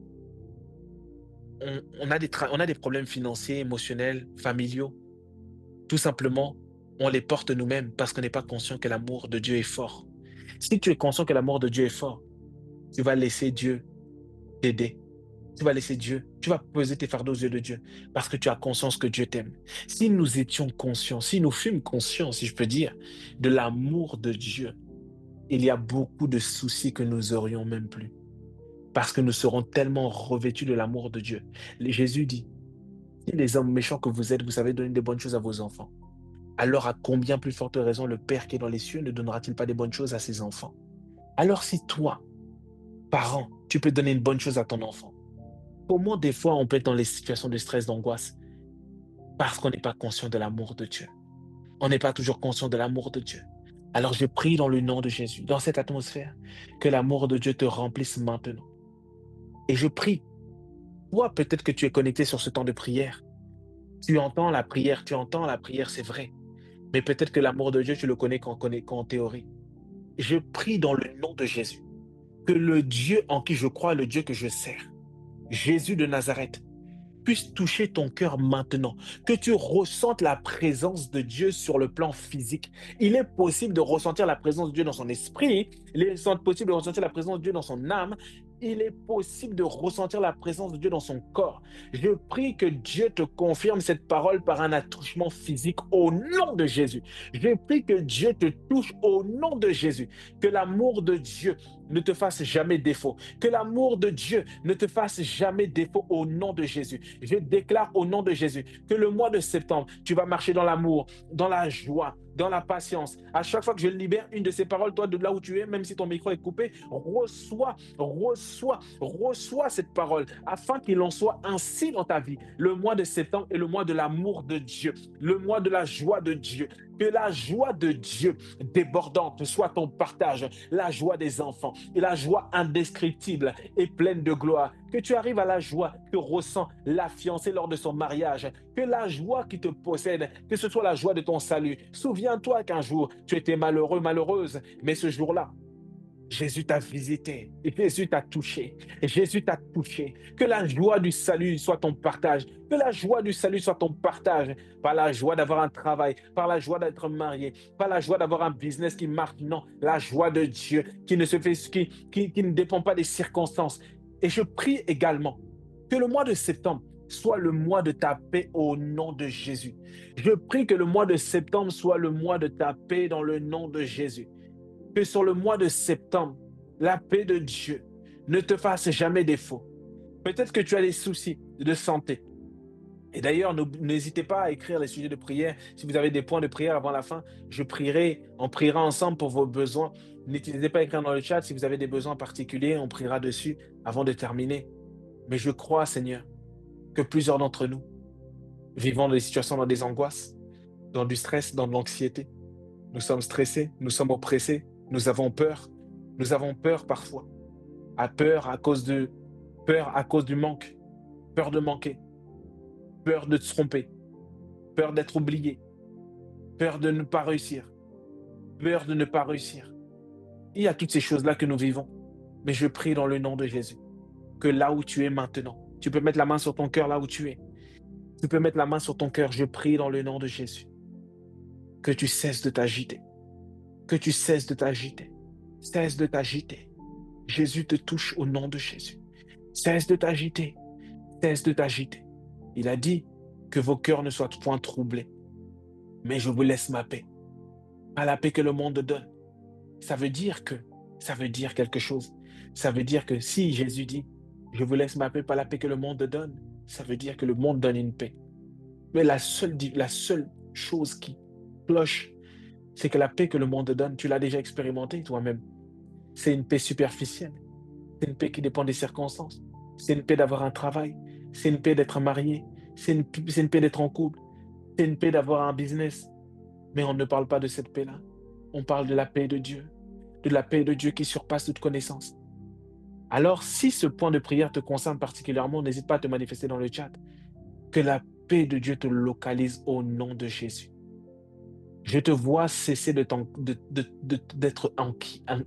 on a des problèmes financiers, émotionnels, familiaux. Tout simplement, on les porte nous-mêmes parce qu'on n'est pas conscient que l'amour de Dieu est fort. Si tu es conscient que l'amour de Dieu est fort, tu vas laisser Dieu t'aider. Tu vas laisser Dieu, tu vas poser tes fardeaux aux yeux de Dieu parce que tu as conscience que Dieu t'aime. Si nous étions conscients, si nous fûmes conscients, si je peux dire, de l'amour de Dieu, il y a beaucoup de soucis que nous aurions même plus parce que nous serons tellement revêtus de l'amour de Dieu. Jésus dit, si les hommes méchants que vous êtes, vous savez donner des bonnes choses à vos enfants, alors à combien plus forte raison le Père qui est dans les cieux ne donnera-t-il pas des bonnes choses à ses enfants? Alors si toi, parent, tu peux donner une bonne chose à ton enfant, comment des fois on peut être dans les situations de stress, d'angoisse? Parce qu'on n'est pas conscient de l'amour de Dieu. On n'est pas toujours conscient de l'amour de Dieu. Alors je prie dans le nom de Jésus, dans cette atmosphère, que l'amour de Dieu te remplisse maintenant. Et je prie, toi peut-être que tu es connecté sur ce temps de prière. Tu entends la prière, c'est vrai. Mais peut-être que l'amour de Dieu, tu le connais qu'en théorie. Je prie dans le nom de Jésus, que le Dieu en qui je crois, le Dieu que je sers, Jésus de Nazareth, puisse toucher ton cœur maintenant, que tu ressentes la présence de Dieu sur le plan physique. Il est possible de ressentir la présence de Dieu dans son esprit, il est possible de ressentir la présence de Dieu dans son âme. il est possible de ressentir la présence de Dieu dans son corps. Je prie que Dieu te confirme cette parole par un attouchement physique au nom de Jésus. Je prie que Dieu te touche au nom de Jésus. Que l'amour de Dieu ne te fasse jamais défaut. Que l'amour de Dieu ne te fasse jamais défaut au nom de Jésus. Je déclare au nom de Jésus que le mois de septembre, tu vas marcher dans l'amour, dans la joie, dans la patience. À chaque fois que je libère une de ces paroles, toi, de là où tu es, même si ton micro est coupé, reçois cette parole afin qu'il en soit ainsi dans ta vie. Le mois de septembre est le mois de l'amour de Dieu, le mois de la joie de Dieu. Que la joie de Dieu débordante soit ton partage, la joie des enfants et la joie indescriptible et pleine de gloire. Que tu arrives à la joie que ressent la fiancée lors de son mariage. Que la joie qui te possède, que ce soit la joie de ton salut. Souviens-toi qu'un jour, tu étais malheureux, malheureuse, mais ce jour-là, Jésus t'a visité, et Jésus t'a touché, et Jésus t'a touché. Que la joie du salut soit ton partage, que la joie du salut soit ton partage, pas la joie d'avoir un travail, pas la joie d'être marié, pas la joie d'avoir un business qui marche, non, la joie de Dieu qui ne se fait, qui ne dépend pas des circonstances. Et je prie également que le mois de septembre soit le mois de ta paix au nom de Jésus. Je prie que le mois de septembre soit le mois de ta paix dans le nom de Jésus. Que sur le mois de septembre, la paix de Dieu ne te fasse jamais défaut. Peut-être que tu as des soucis de santé. Et d'ailleurs, n'hésitez pas à écrire les sujets de prière. Si vous avez des points de prière avant la fin, on priera ensemble pour vos besoins. N'hésitez pas à écrire dans le chat si vous avez des besoins particuliers, on priera dessus avant de terminer. Mais je crois, Seigneur, que plusieurs d'entre nous vivons des situations dans des angoisses, dans du stress, dans de l'anxiété. Nous sommes stressés, nous sommes oppressés, nous avons peur. Nous avons peur parfois. Peur à cause du manque, peur de manquer, peur de te tromper, peur d'être oublié, peur de ne pas réussir, peur de ne pas réussir. Il y a toutes ces choses-là que nous vivons. Mais je prie dans le nom de Jésus que là où tu es maintenant, tu peux mettre la main sur ton cœur là où tu es. Tu peux mettre la main sur ton cœur. Je prie dans le nom de Jésus que tu cesses de t'agiter. Que tu cesses de t'agiter. Cesse de t'agiter. Jésus te touche au nom de Jésus. Cesse de t'agiter. Cesse de t'agiter. Il a dit que vos cœurs ne soient point troublés. Mais je vous laisse ma paix. Pas la paix que le monde donne. Ça veut dire quelque chose. Ça veut dire que si Jésus dit, je vous laisse ma paix, pas la paix que le monde donne, ça veut dire que le monde donne une paix. Mais la seule chose qui cloche, c'est que la paix que le monde donne, tu l'as déjà expérimenté toi-même. C'est une paix superficielle. C'est une paix qui dépend des circonstances. C'est une paix d'avoir un travail. C'est une paix d'être marié. C'est une paix d'être en couple. C'est une paix d'avoir un business. Mais on ne parle pas de cette paix-là. On parle de la paix de Dieu. De la paix de Dieu qui surpasse toute connaissance. Alors, si ce point de prière te concerne particulièrement, n'hésite pas à te manifester dans le chat. Que la paix de Dieu te localise au nom de Jésus. Je te vois cesser d'être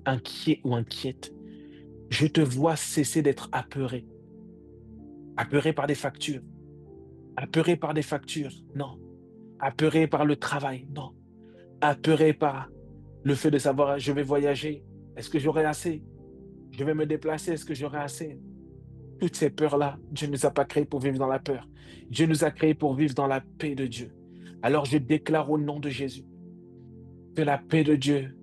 inquiet ou inquiète. Je te vois cesser d'être apeuré. Apeuré par des factures. Apeuré par des factures. Non. Apeuré par le travail. Non. Apeuré par le fait de savoir, je vais voyager. Est-ce que j'aurai assez? Je vais me déplacer. Est-ce que j'aurai assez? Toutes ces peurs-là, Dieu ne nous a pas créés pour vivre dans la peur. Dieu nous a créés pour vivre dans la paix de Dieu. Alors je déclare au nom de Jésus que la paix de Dieu,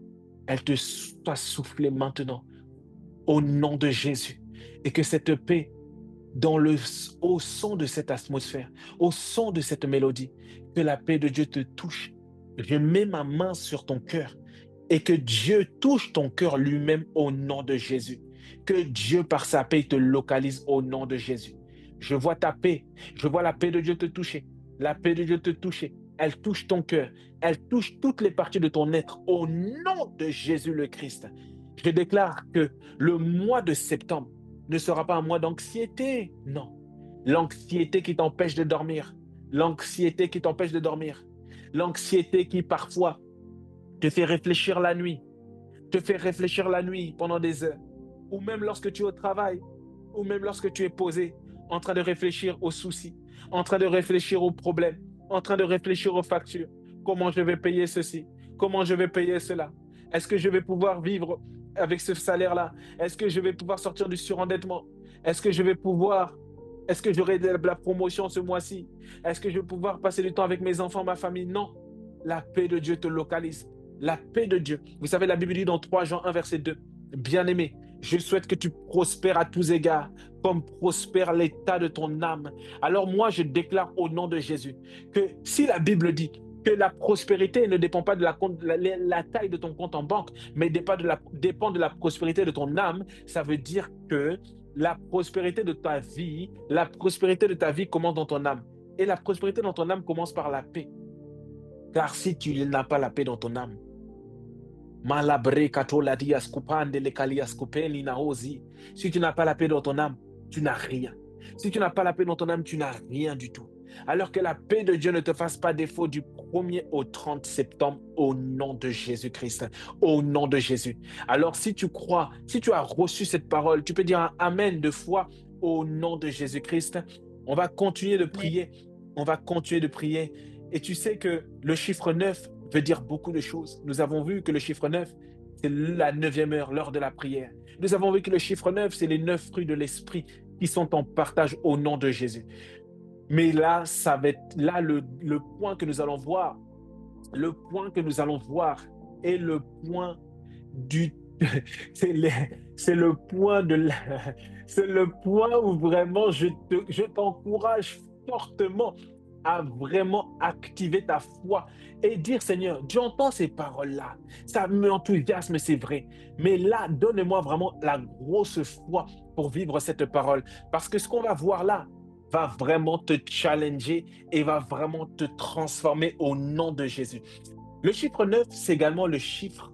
elle te soit soufflée maintenant au nom de Jésus. Et que cette paix, au son de cette atmosphère, au son de cette mélodie, que la paix de Dieu te touche. Je mets ma main sur ton cœur et que Dieu touche ton cœur lui-même au nom de Jésus. Que Dieu, par sa paix, te localise au nom de Jésus. Je vois ta paix. Je vois la paix de Dieu te toucher. La paix de Dieu te toucher. Elle touche ton cœur. Elle touche toutes les parties de ton être au nom de Jésus le Christ. Je déclare que le mois de septembre ne sera pas un mois d'anxiété. Non. L'anxiété qui t'empêche de dormir. L'anxiété qui t'empêche de dormir. L'anxiété qui parfois te fait réfléchir la nuit. Te fait réfléchir la nuit pendant des heures. Ou même lorsque tu es au travail. Ou même lorsque tu es posé en train de réfléchir aux soucis. En train de réfléchir aux problèmes. En train de réfléchir aux factures. Comment je vais payer ceci? Comment je vais payer cela? Est-ce que je vais pouvoir vivre? avec ce salaire-là? Est-ce que je vais pouvoir sortir du surendettement? Est-ce que je vais pouvoir est-ce que j'aurai de la promotion ce mois-ci? Est-ce que je vais pouvoir passer du temps avec mes enfants, ma famille? Non. La paix de Dieu te localise. La paix de Dieu. Vous savez, la Bible dit dans 3 Jean 1, verset 2, bien-aimé, je souhaite que tu prospères à tous égards, comme prospère l'état de ton âme. Alors moi, je déclare au nom de Jésus que si la Bible dit que la prospérité ne dépend pas de la taille de ton compte en banque, mais dépend de la prospérité de ton âme, ça veut dire que la prospérité de ta vie, la prospérité de ta vie commence dans ton âme. Et la prospérité dans ton âme commence par la paix. Car si tu n'as pas la paix dans ton âme, si tu n'as pas la paix dans ton âme, tu n'as rien. Si tu n'as pas la paix dans ton âme, tu n'as rien du tout. Alors que la paix de Dieu ne te fasse pas défaut du 1er au 30 septembre au nom de Jésus-Christ, au nom de Jésus. Alors si tu crois, si tu as reçu cette parole, tu peux dire un amen de foi au nom de Jésus-Christ. On va continuer de Mais prier. On va continuer de prier. Et tu sais que le chiffre 9 veut dire beaucoup de choses. Nous avons vu que le chiffre 9, c'est la neuvième heure, l'heure de la prière. Nous avons vu que le chiffre 9, c'est les 9 fruits de l'esprit qui sont en partage au nom de Jésus. Mais là, ça va être là le point que nous allons voir. Le point que nous allons voir est le point du c'est le, c'est le point de la, c'est le point où vraiment je t'encourage fortement à vraiment activer ta foi et dire Seigneur, j'entends ces paroles-là, ça m'enthousiasme, c'est vrai, mais là, donne-moi vraiment la grosse foi pour vivre cette parole, parce que ce qu'on va voir là va vraiment te challenger et va vraiment te transformer au nom de Jésus. Le chiffre 9, c'est également le chiffre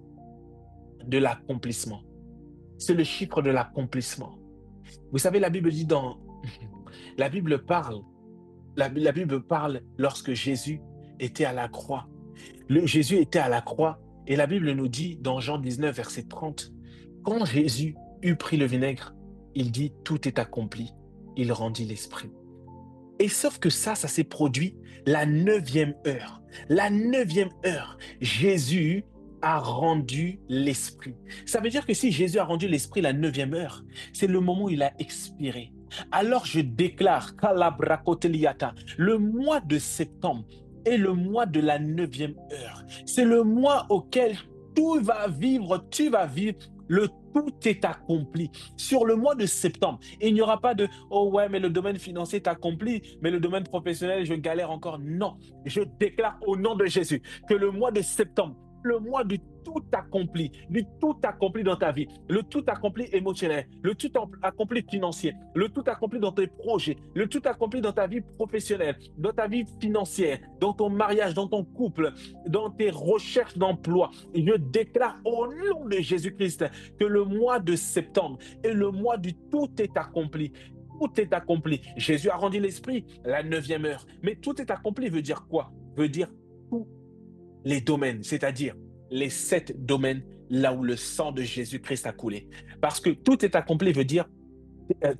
de l'accomplissement. C'est le chiffre de l'accomplissement. Vous savez, la Bible dit dans... La Bible parle, la Bible parle lorsque Jésus était à la croix. Jésus était à la croix et la Bible nous dit dans Jean 19, verset 30, quand Jésus eut pris le vinaigre, il dit, tout est accompli. Il rendit l'esprit. Et sauf que ça s'est produit la neuvième heure. La neuvième heure, Jésus a rendu l'esprit. Ça veut dire que si Jésus a rendu l'esprit la neuvième heure, c'est le moment où il a expiré. Alors je déclare, Kalabrakoteliata, le mois de septembre est le mois de la neuvième heure. C'est le mois auquel tout va vivre, tu vas vivre, le tout est accompli. Sur le mois de septembre, il n'y aura pas de oh ouais, mais le domaine financier est accompli, mais le domaine professionnel, je galère encore. Non, je déclare au nom de Jésus que le mois de septembre, le mois du tout accompli dans ta vie, le tout accompli émotionnel, le tout accompli financier, le tout accompli dans tes projets, le tout accompli dans ta vie professionnelle, dans ta vie financière, dans ton mariage, dans ton couple, dans tes recherches d'emploi. Je déclare au nom de Jésus-Christ que le mois de septembre est le mois du tout est accompli. Tout est accompli. Jésus a rendu l'esprit la neuvième heure. Mais tout est accompli veut dire quoi? Veut dire tous les domaines, c'est-à-dire les 7 domaines là où le sang de Jésus-Christ a coulé. Parce que tout est accompli veut dire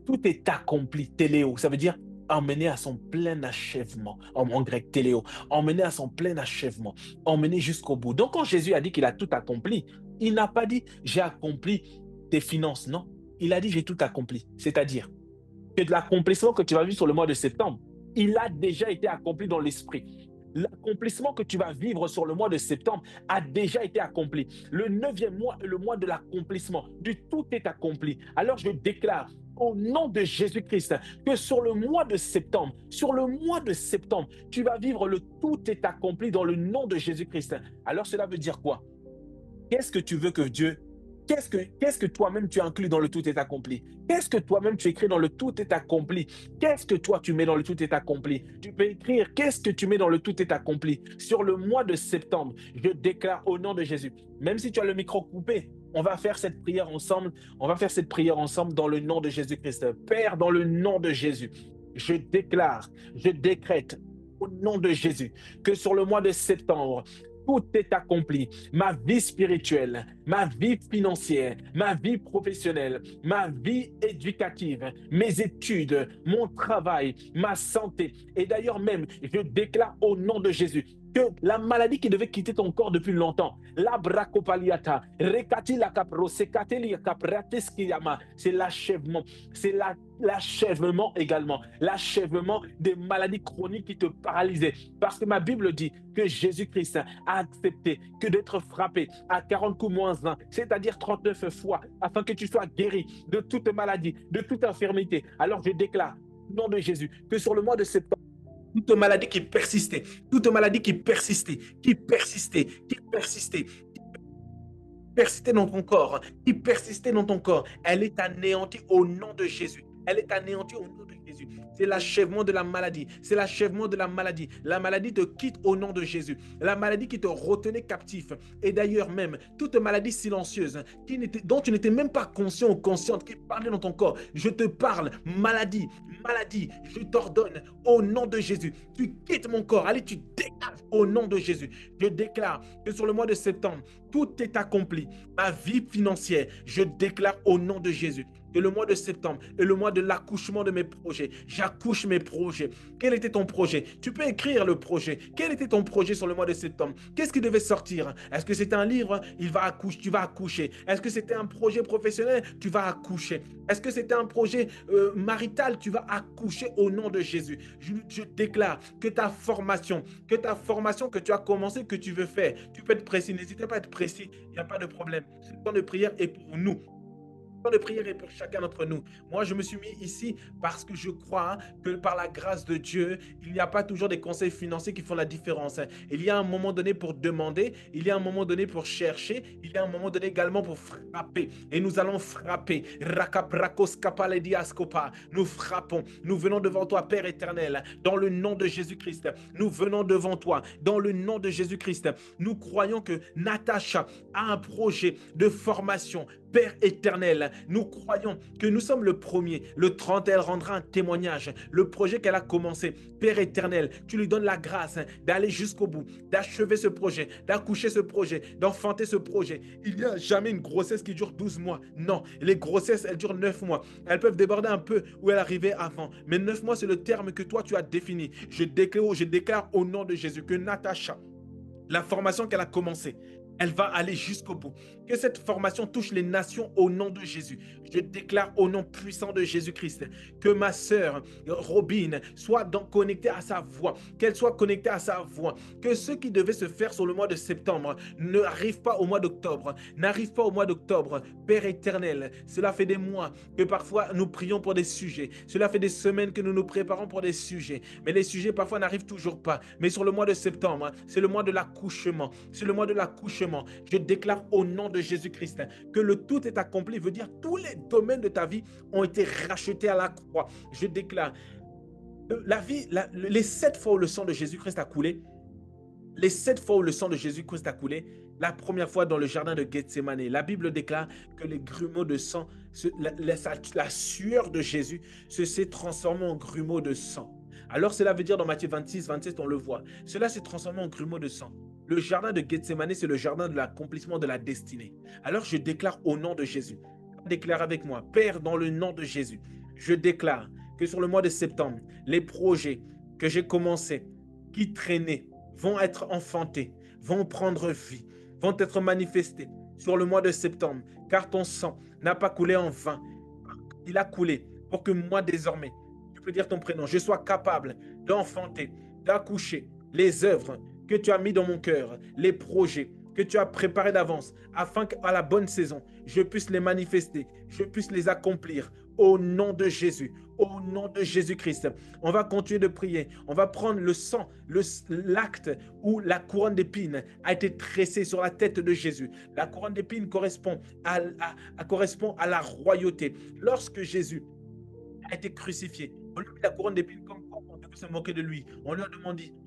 tout est accompli, téléo. Ça veut dire emmené à son plein achèvement, en grec téléo, emmené à son plein achèvement, emmené jusqu'au bout. Donc quand Jésus a dit qu'il a tout accompli, il n'a pas dit j'ai accompli tes finances, non. Il a dit j'ai tout accompli. C'est-à-dire que de l'accomplissement que tu vas vivre sur le mois de septembre, il a déjà été accompli dans l'esprit. L'accomplissement que tu vas vivre sur le mois de septembre a déjà été accompli. Le 9e mois est le mois de l'accomplissement. Du tout est accompli. Alors je déclare au nom de Jésus-Christ que sur le mois de septembre, tu vas vivre le tout est accompli dans le nom de Jésus-Christ. Alors cela veut dire quoi? Qu'est-ce que tu veux que Dieu Qu'est-ce que toi-même tu inclus dans le tout est accompli? Qu'est-ce que toi-même tu écris dans le tout est accompli? Qu'est-ce que toi tu mets dans le tout est accompli? Tu peux écrire qu'est-ce que tu mets dans le tout est accompli? Sur le mois de septembre, je déclare au nom de Jésus, même si tu as le micro coupé, on va faire cette prière ensemble. On va faire cette prière ensemble dans le nom de Jésus-Christ. Père, dans le nom de Jésus, je déclare, je décrète au nom de Jésus que sur le mois de septembre, tout est accompli. Ma vie spirituelle, ma vie financière, ma vie professionnelle, ma vie éducative, mes études, mon travail, ma santé. Et d'ailleurs même, je déclare au nom de Jésus que la maladie qui devait quitter ton corps depuis longtemps, la bracopaliata, recati la capro, secate li caprates kiyama, c'est l'achèvement, c'est l'achèvement également, l'achèvement des maladies chroniques qui te paralysaient. Parce que ma Bible dit que Jésus-Christ a accepté que d'être frappé à 40 coups moins 1, c'est-à-dire 39 fois, afin que tu sois guéri de toute maladie, de toute infirmité. Alors je déclare, au nom de Jésus, que sur le mois de septembre, toute maladie qui persistait, toute maladie qui persistait, persistait dans ton corps, qui persistait dans ton corps, elle est anéantie au nom de Jésus. Elle est anéantie au nom de Jésus. C'est l'achèvement de la maladie. C'est l'achèvement de la maladie. La maladie te quitte au nom de Jésus. La maladie qui te retenait captif. Et d'ailleurs même, toute maladie silencieuse dont tu n'étais même pas conscient ou consciente, qui parlait dans ton corps. Je te parle, maladie, maladie, je t'ordonne au nom de Jésus. Tu quittes mon corps. Allez, tu dégages au nom de Jésus. Je déclare que sur le mois de septembre, tout est accompli. Ma vie financière, je déclare au nom de Jésus que le mois de septembre est le mois de l'accouchement de mes projets. J'accouche mes projets. Quel était ton projet? Tu peux écrire le projet. Quel était ton projet sur le mois de septembre? Qu'est-ce qui devait sortir? Est-ce que c'était un livre? Tu vas accoucher. Est-ce que c'était un projet professionnel? Tu vas accoucher. Est-ce que c'était un projet marital? Tu vas accoucher au nom de Jésus. Je déclare que ta formation que tu as commencé, que tu veux faire, tu peux être précis. N'hésitez pas à être précis. Il n'y a pas de problème. Ce temps de prière est pour nous. De prière est pour chacun d'entre nous. Moi, je me suis mis ici parce que je crois que par la grâce de Dieu, il n'y a pas toujours des conseils financiers qui font la différence. Il y a un moment donné pour demander, il y a un moment donné pour chercher, il y a un moment donné également pour frapper. Et nous allons frapper. Nous frappons. Nous venons devant toi, Père éternel, dans le nom de Jésus-Christ. Nous venons devant toi, dans le nom de Jésus-Christ. Nous croyons que Natacha a un projet de formation. Père éternel, nous croyons que nous sommes le premier. Le 30, elle rendra un témoignage. Le projet qu'elle a commencé, Père éternel, tu lui donnes la grâce d'aller jusqu'au bout, d'achever ce projet, d'accoucher ce projet, d'enfanter ce projet. Il n'y a jamais une grossesse qui dure 12 mois. Non, les grossesses, elles durent 9 mois. Elles peuvent déborder un peu où elle arrivait avant. Mais 9 mois, c'est le terme que toi, tu as défini. Je déclare au nom de Jésus que Natacha, la formation qu'elle a commencée, elle va aller jusqu'au bout. Que cette formation touche les nations au nom de Jésus. Je déclare au nom puissant de Jésus-Christ que ma sœur Robin soit connectée à sa voix, qu'elle soit connectée à sa voix, que ce qui devait se faire sur le mois de septembre n'arrive pas au mois d'octobre, Père éternel, cela fait des mois que parfois nous prions pour des sujets, cela fait des semaines que nous nous préparons pour des sujets, mais les sujets parfois n'arrivent toujours pas. Mais sur le mois de septembre, c'est le mois de l'accouchement, je déclare au nom de Jésus-Christ que le tout est accompli, veut dire tous les domaines de ta vie ont été rachetés à la croix. Je déclare les 7 fois où le sang de Jésus-Christ a coulé, la première fois dans le jardin de Gethsémane, la Bible déclare que les grumeaux de sang, la sueur de Jésus s'est transformée en grumeaux de sang. Alors cela veut dire dans Matthieu 26, 27, on le voit, cela s'est transformé en grumeaux de sang. Le jardin de Gethsémane, c'est le jardin de l'accomplissement de la destinée. Alors je déclare au nom de Jésus, déclare avec moi, Père, dans le nom de Jésus, je déclare que sur le mois de septembre, les projets que j'ai commencés, qui traînaient, vont être enfantés, vont prendre vie, vont être manifestés sur le mois de septembre, car ton sang n'a pas coulé en vain. Il a coulé pour que moi désormais, tu peux dire ton prénom, je sois capable d'enfanter, d'accoucher les œuvres que tu as mis dans mon cœur, les projets que tu as préparés d'avance, afin qu'à la bonne saison, je puisse les manifester, je puisse les accomplir au nom de Jésus, au nom de Jésus-Christ. On va continuer de prier. On va prendre le sang, l'acte où la couronne d'épines a été tressée sur la tête de Jésus. La couronne d'épines correspond à la royauté. Lorsque Jésus a été crucifié, on lui a mis la couronne d'épines comme on devait se moquer de lui. On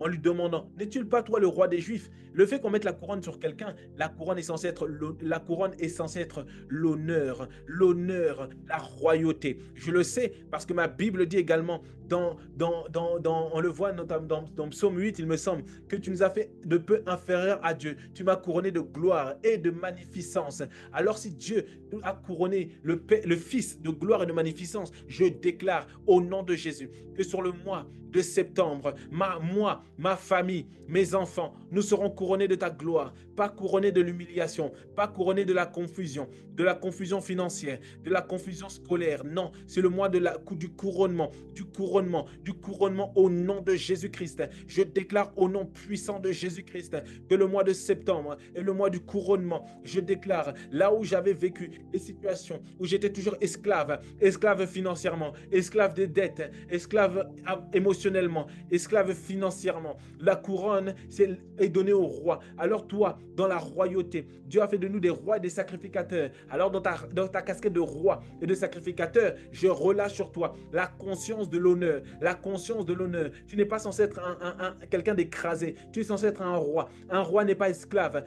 lui demandant, n'es-tu pas toi le roi des Juifs? Le fait qu'on mette la couronne sur quelqu'un, la couronne est censée être l'honneur, la royauté. Je le sais parce que ma Bible dit également, on le voit notamment dans Psaume 8, il me semble, que tu nous as fait de peu inférieur à Dieu. Tu m'as couronné de gloire et de magnificence. Alors si Dieu a couronné le Fils de gloire et de magnificence, je déclare au nom de Jésus, que sur le mois de septembre, moi, ma famille, mes enfants, nous serons couronnés de ta gloire, pas couronnés de l'humiliation, pas couronnés de de la confusion financière, de la confusion scolaire. Non, c'est le mois du couronnement, du couronnement au nom de Jésus-Christ. Je déclare au nom puissant de Jésus-Christ que le mois de septembre est le mois du couronnement. Je déclare là où j'avais vécu des situations où j'étais toujours esclave, esclave financièrement, esclave des dettes, esclave émotionnellement, esclave financièrement. La couronne est donnée au roi. Alors toi, dans la royauté, Dieu a fait de nous des rois et des sacrificateurs. Alors dans ta casquette de roi et de sacrificateur, je relâche sur toi la conscience de l'honneur, la conscience de l'honneur. Tu n'es pas censé être quelqu'un d'écrasé, tu es censé être un roi. Un roi n'est pas esclave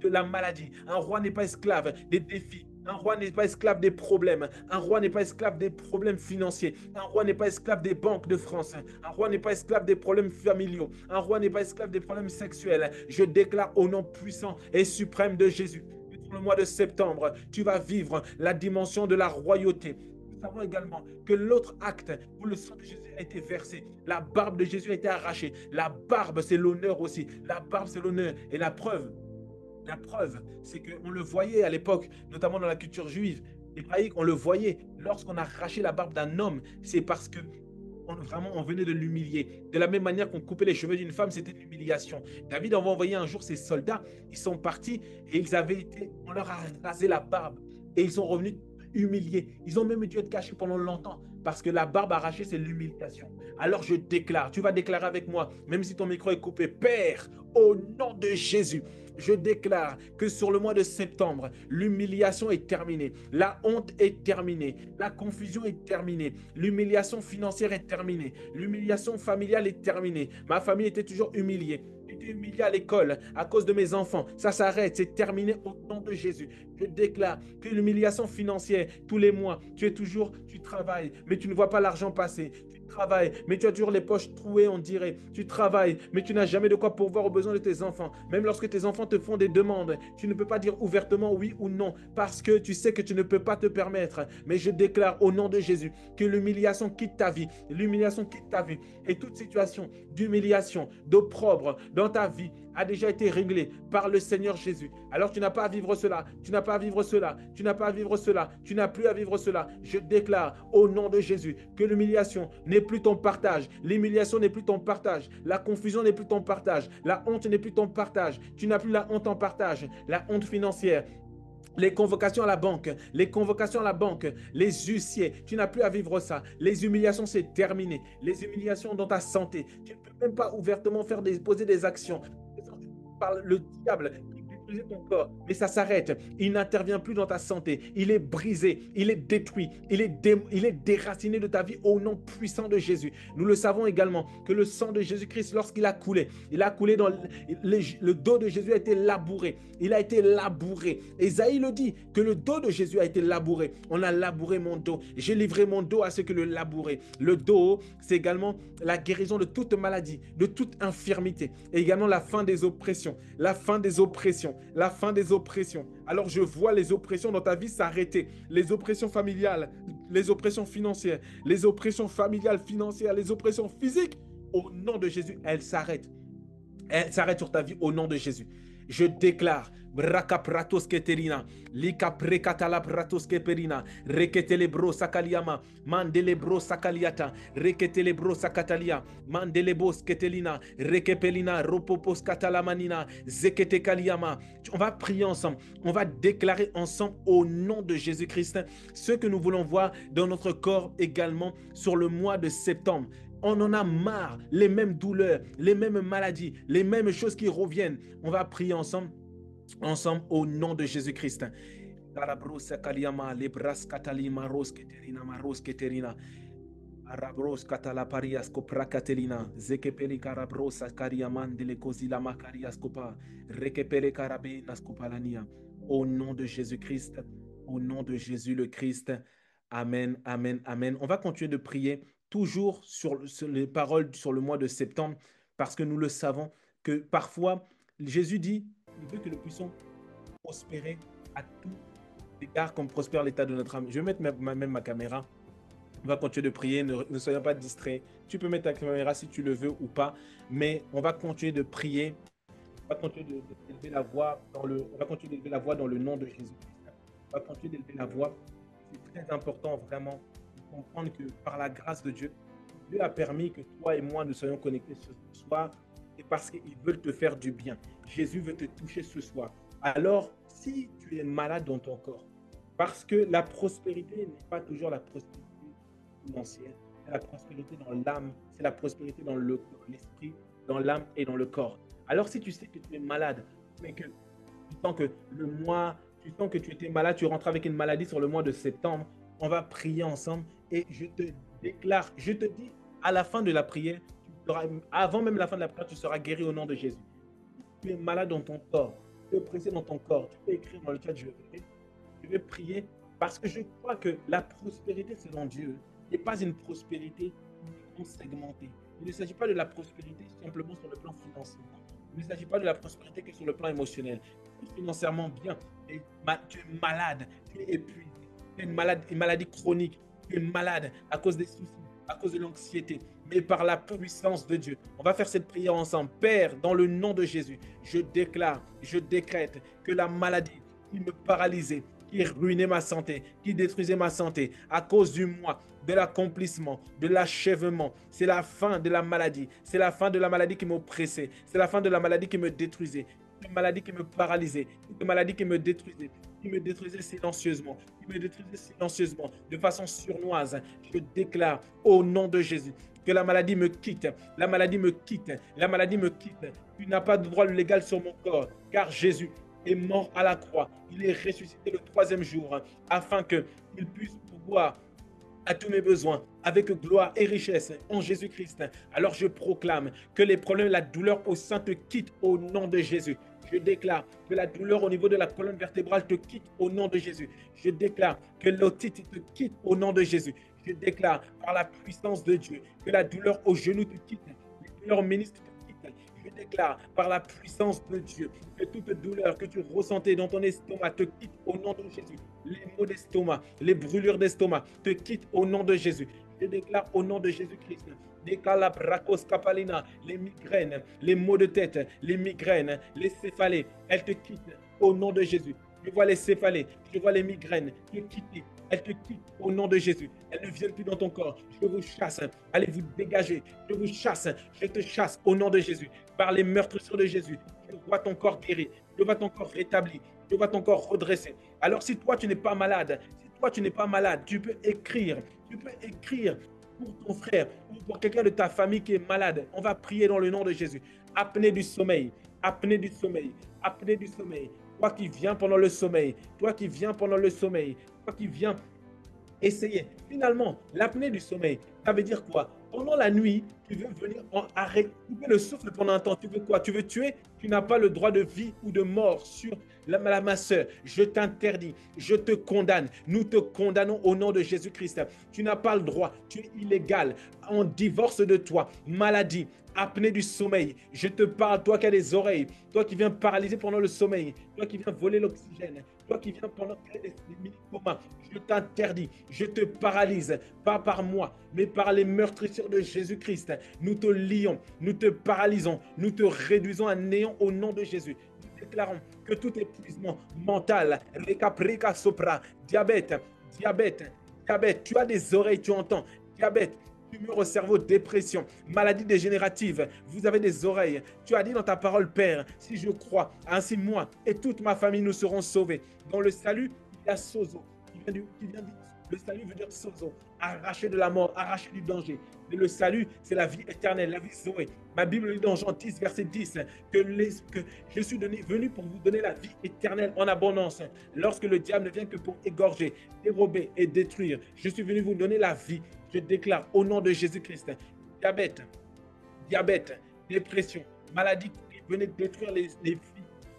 de la maladie, un roi n'est pas esclave des défis. Un roi n'est pas esclave des problèmes. Un roi n'est pas esclave des problèmes financiers. Un roi n'est pas esclave des banques de France. Un roi n'est pas esclave des problèmes familiaux. Un roi n'est pas esclave des problèmes sexuels. Je déclare au nom puissant et suprême de Jésus, que dans le mois de septembre, tu vas vivre la dimension de la royauté. Nous savons également que l'autre acte où le sang de Jésus a été versé, la barbe de Jésus a été arrachée. La barbe, c'est l'honneur aussi. La barbe, c'est l'honneur. Et la preuve, c'est qu'on le voyait à l'époque, notamment dans la culture juive, hébraïque, on le voyait. Lorsqu'on a arraché la barbe d'un homme, c'est parce que vraiment, on venait de l'humilier. De la même manière qu'on coupait les cheveux d'une femme, c'était une humiliation. David a envoyé un jour ses soldats, ils sont partis et on leur a rasé la barbe et ils sont revenus humiliés. Ils ont même dû être cachés pendant longtemps parce que la barbe arrachée, c'est l'humiliation. Alors je déclare, tu vas déclarer avec moi, même si ton micro est coupé, Père, au nom de Jésus, je déclare que sur le mois de septembre, l'humiliation est terminée, la honte est terminée, la confusion est terminée, l'humiliation financière est terminée, l'humiliation familiale est terminée. Ma famille était toujours humiliée. J'étais humilié à l'école à cause de mes enfants. Ça s'arrête, c'est terminé au nom de Jésus. Je déclare que l'humiliation financière, tous les mois, tu travailles, mais tu ne vois pas l'argent passer. Travailles, mais tu as toujours les poches trouées, on dirait. Tu travailles, mais tu n'as jamais de quoi pourvoir aux besoins de tes enfants. Même lorsque tes enfants te font des demandes, tu ne peux pas dire ouvertement oui ou non, parce que tu sais que tu ne peux pas te permettre. Mais je déclare au nom de Jésus que l'humiliation quitte ta vie, l'humiliation quitte ta vie. Et toute situation d'humiliation, d'opprobre dans ta vie a déjà été réglée par le Seigneur Jésus. Alors tu n'as pas à vivre cela, tu n'as pas à vivre cela, tu n'as pas à vivre cela, tu n'as plus à vivre cela. Je déclare au nom de Jésus que l'humiliation n'est plus ton partage, l'humiliation n'est plus ton partage, la confusion n'est plus ton partage, la honte n'est plus ton partage, tu n'as plus la honte en partage, la honte financière, les convocations à la banque, les huissiers, tu n'as plus à vivre ça. Les humiliations, c'est terminé. Les humiliations dans ta santé, tu ne peux même pas ouvertement poser des actions. Par le diable, ton corps, mais ça s'arrête. Il n'intervient plus dans ta santé. Il est brisé, il est détruit, il est déraciné de ta vie au nom puissant de Jésus. Nous le savons également que le sang de Jésus-Christ, lorsqu'il a coulé, il a coulé dans le dos de Jésus a été labouré. Il a été labouré. Ésaïe le dit que le dos de Jésus a été labouré. On a labouré mon dos. J'ai livré mon dos à ceux qui le labouraient. Le dos, c'est également la guérison de toute maladie, de toute infirmité, et également la fin des oppressions, la fin des oppressions, la fin des oppressions. Alors je vois les oppressions dans ta vie s'arrêter, les oppressions familiales, les oppressions financières, les oppressions familiales, financières, les oppressions physiques. Au nom de Jésus, elles s'arrêtent. Elles s'arrêtent sur ta vie au nom de Jésus. Je déclare Braka pratos keterina, lika prekatala pratos keperina, reketelebro sakaliama, mandelebro sakaliata, reketelebro sakatalia, mandelebos ketelina, rekepelina, ropopos katalamanina, zekete kaliama. On va prier ensemble, on va déclarer ensemble au nom de Jésus-Christ ce que nous voulons voir dans notre corps également sur le mois de septembre. On en a marre, les mêmes douleurs, les mêmes maladies, les mêmes choses qui reviennent. On va prier ensemble au nom de Jésus-Christ. Arabros katalaparias koprakatelina zekepeli karabrosa kariaman de lekozila makarias kopa rekepele karabinas kopalania. Au nom de Jésus-Christ, au nom de Jésus le Christ. Amen, amen, amen. On va continuer de prier toujours sur les paroles sur le mois de septembre parce que nous le savons que parfois Jésus dit il veut que nous puissions prospérer à tout égard comme prospère l'état de notre âme. Je vais mettre même ma caméra On va continuer de prier, ne soyons pas distraits. Tu peux mettre ta caméra si tu le veux ou pas, mais on va continuer de prier. On va continuer d'élever la voix on va continuer d'élever la voix dans le nom de Jésus-Christ. On va continuer d'élever la voix. C'est très important vraiment de comprendre que par la grâce de Dieu, Dieu a permis que toi et moi nous soyons connectés ce soir et parce qu'il veut te faire du bien. Jésus veut te toucher ce soir. Alors, si tu es malade dans ton corps, parce que la prospérité n'est pas toujours la prospérité financière, c'est la prospérité dans l'âme, c'est la prospérité dans l'esprit, dans l'âme et dans le corps. Alors, si tu sais que tu es malade, mais que tu sens que tu sens que tu étais malade, tu rentres avec une maladie sur le mois de septembre, on va prier ensemble et je te déclare, je te dis, à la fin de la prière, avant même la fin de la prière, tu seras guéri au nom de Jésus. Tu es malade dans ton corps, tu es pressé dans ton corps, tu peux écrire dans le chat, je vais prier parce que je crois que la prospérité selon Dieu n'est pas une prospérité uniquement segmentée. Il ne s'agit pas de la prospérité simplement sur le plan financier. Il ne s'agit pas de la prospérité que sur le plan émotionnel. Tu es financièrement bien, tu es malade, tu es épuisé, tu es une maladie chronique, tu es malade à cause des soucis, à cause de l'anxiété, mais par la puissance de Dieu. On va faire cette prière ensemble. Père, dans le nom de Jésus, je déclare, je décrète que la maladie qui me paralysait, qui ruinait ma santé, qui détruisait ma santé à cause du mois, de l'accomplissement, de l'achèvement. C'est la fin de la maladie. C'est la fin de la maladie qui m'oppressait. C'est la fin de la maladie qui me détruisait. Une maladie qui me paralysait. Une maladie qui me détruisait silencieusement. Qui me détruisait silencieusement, de façon sournoise. Je déclare au nom de Jésus que la maladie me quitte. La maladie me quitte. La maladie me quitte. Tu n'as pas de droit légal sur mon corps, car Jésus est mort à la croix. Il est ressuscité le troisième jour afin qu'il puisse pouvoir à tous mes besoins, avec gloire et richesse en Jésus-Christ. Alors je proclame que les problèmes, la douleur au sein te quittent au nom de Jésus. Je déclare que la douleur au niveau de la colonne vertébrale te quitte au nom de Jésus. Je déclare que l'otite te quitte au nom de Jésus. Je déclare par la puissance de Dieu que la douleur au genou te quitte, les douleurs au ménisque te quittent. Je déclare par la puissance de Dieu que toute douleur que tu ressentais dans ton estomac te quitte au nom de Jésus. Les maux d'estomac, les brûlures d'estomac te quittent au nom de Jésus. Je déclare au nom de Jésus-Christ. Déclare la brachoscapalina, les migraines, les maux de tête, les migraines, les céphalées, elles te quittent au nom de Jésus. Je vois les céphalées, je vois les migraines te quitter. Elles te quittent au nom de Jésus. Elles ne viennent plus dans ton corps. Je vous chasse. Allez vous dégager. Je vous chasse. Je te chasse au nom de Jésus. Par les meurtrissures de Jésus. Je vois ton corps guéri. Je vois ton corps rétabli. Je vois ton corps redressé. Alors si toi tu n'es pas malade, tu peux écrire. Tu peux écrire pour ton frère ou pour quelqu'un de ta famille qui est malade. On va prier dans le nom de Jésus. Apnée du sommeil. Apnée du sommeil. Apnée du sommeil. Toi qui viens pendant le sommeil. Toi qui viens pendant le sommeil. Toi qui viens essayer. Finalement, l'apnée du sommeil, ça veut dire quoi? Pendant la nuit, tu veux venir arrêter le souffle pendant un temps. Tu veux quoi? Tu veux tuer? Tu n'as pas le droit de vie ou de mort sur ma soeur. Je t'interdis. Je te condamne. Nous te condamnons au nom de Jésus-Christ. Tu n'as pas le droit. Tu es illégal. On divorce de toi. Maladie. Apnée du sommeil. Je te parle, toi qui as des oreilles, toi qui viens paralyser pendant le sommeil, toi qui viens voler l'oxygène, toi qui viens pendant les mini-comas. Je t'interdis, je te paralyse, pas par moi, mais par les meurtrissures de Jésus-Christ. Nous te lions, nous te paralysons, nous te réduisons à néant au nom de Jésus. Nous déclarons que tout épuisement mental, sopra, diabète, tu as des oreilles, tu entends, diabète, tumeur au cerveau, dépression, maladie dégénérative, vous avez des oreilles. Tu as dit dans ta parole, Père, si je crois, ainsi moi et toute ma famille nous serons sauvés. Dans le salut, il y a sozo, le salut veut dire sozo, arraché de la mort, arraché du danger. Mais le salut, c'est la vie éternelle, la vie Zoé. Ma Bible dit dans Jean 10, verset 10, que je suis venu pour vous donner la vie éternelle en abondance. Lorsque le diable ne vient que pour égorger, dérober et détruire, je suis venu vous donner la vie. Je déclare au nom de Jésus-Christ, diabète, dépression, maladie qui venait détruire les vies,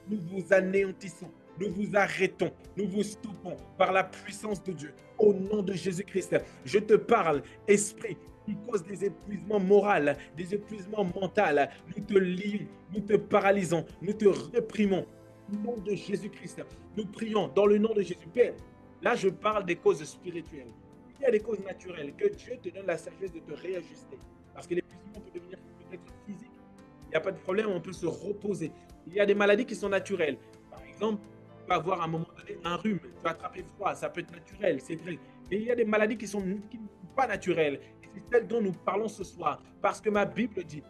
nous vous anéantissons, nous vous arrêtons, nous vous stoppons par la puissance de Dieu. Au nom de Jésus-Christ, je te parle, esprit qui cause des épuisements moraux, des épuisements mentaux, nous te lions, nous te paralysons, nous te réprimons. Au nom de Jésus-Christ, nous prions dans le nom de Jésus. Père, là je parle des causes spirituelles. Il y a des causes naturelles, que Dieu te donne la sagesse de te réajuster. Parce que l'épuisement peut devenir peut-être physique. Il n'y a pas de problème, on peut se reposer. Il y a des maladies qui sont naturelles. Par exemple, tu vas avoir à un moment donné un rhume, tu vas attraper froid, ça peut être naturel, c'est vrai. Mais il y a des maladies qui ne sont pas naturelles. Et c'est celle dont nous parlons ce soir. Parce que ma Bible dit,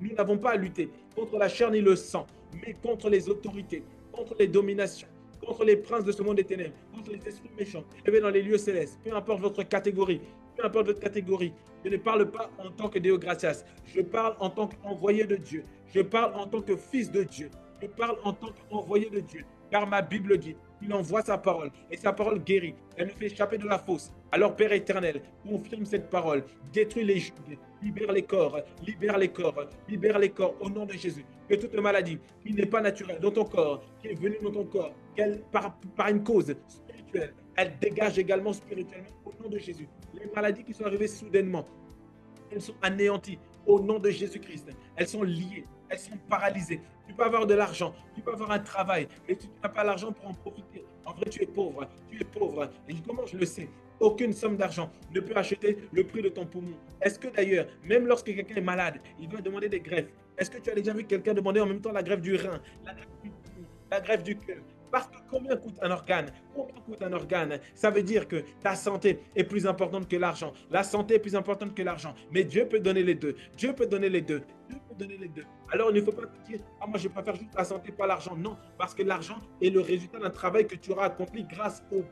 nous n'avons pas à lutter contre la chair ni le sang, mais contre les autorités, contre les dominations, contre les princes de ce monde des ténèbres, contre les esprits méchants, élevés dans les lieux célestes, peu importe votre catégorie, peu importe votre catégorie. Je ne parle pas en tant que Deo Gratias, je parle en tant qu'envoyé de Dieu, je parle en tant que fils de Dieu, je parle en tant qu'envoyé de Dieu, car ma Bible dit, il envoie sa parole, et sa parole guérit, elle nous fait échapper de la fosse. Alors Père éternel, confirme cette parole, détruis les jougs, libère les corps, libère les corps, libère les corps au nom de Jésus. Que toute maladie qui n'est pas naturelle dans ton corps, qui est venue dans ton corps, par une cause spirituelle, elle dégage également spirituellement au nom de Jésus. Les maladies qui sont arrivées soudainement, elles sont anéanties au nom de Jésus-Christ. Elles sont liées, elles sont paralysées. Tu peux avoir de l'argent, tu peux avoir un travail, mais tu n'as pas l'argent pour en profiter. En vrai, tu es pauvre, tu es pauvre. Et comment je le sais? Aucune somme d'argent ne peut acheter le prix de ton poumon. Est-ce que d'ailleurs, même lorsque quelqu'un est malade, il va demander des greffes? Est-ce que tu as déjà vu quelqu'un demander en même temps la greffe du rein, la greffe du poumon, la greffe du cœur? Parce que combien coûte un organe? Combien coûte un organe? Ça veut dire que ta santé est plus importante que l'argent. La santé est plus importante que l'argent. Mais Dieu peut donner les deux. Dieu peut donner les deux. Dieu peut donner les deux. Alors, il ne faut pas te dire, ah, moi, je préfère juste la santé, pas l'argent. Non, parce que l'argent est le résultat d'un travail que tu auras accompli grâce aux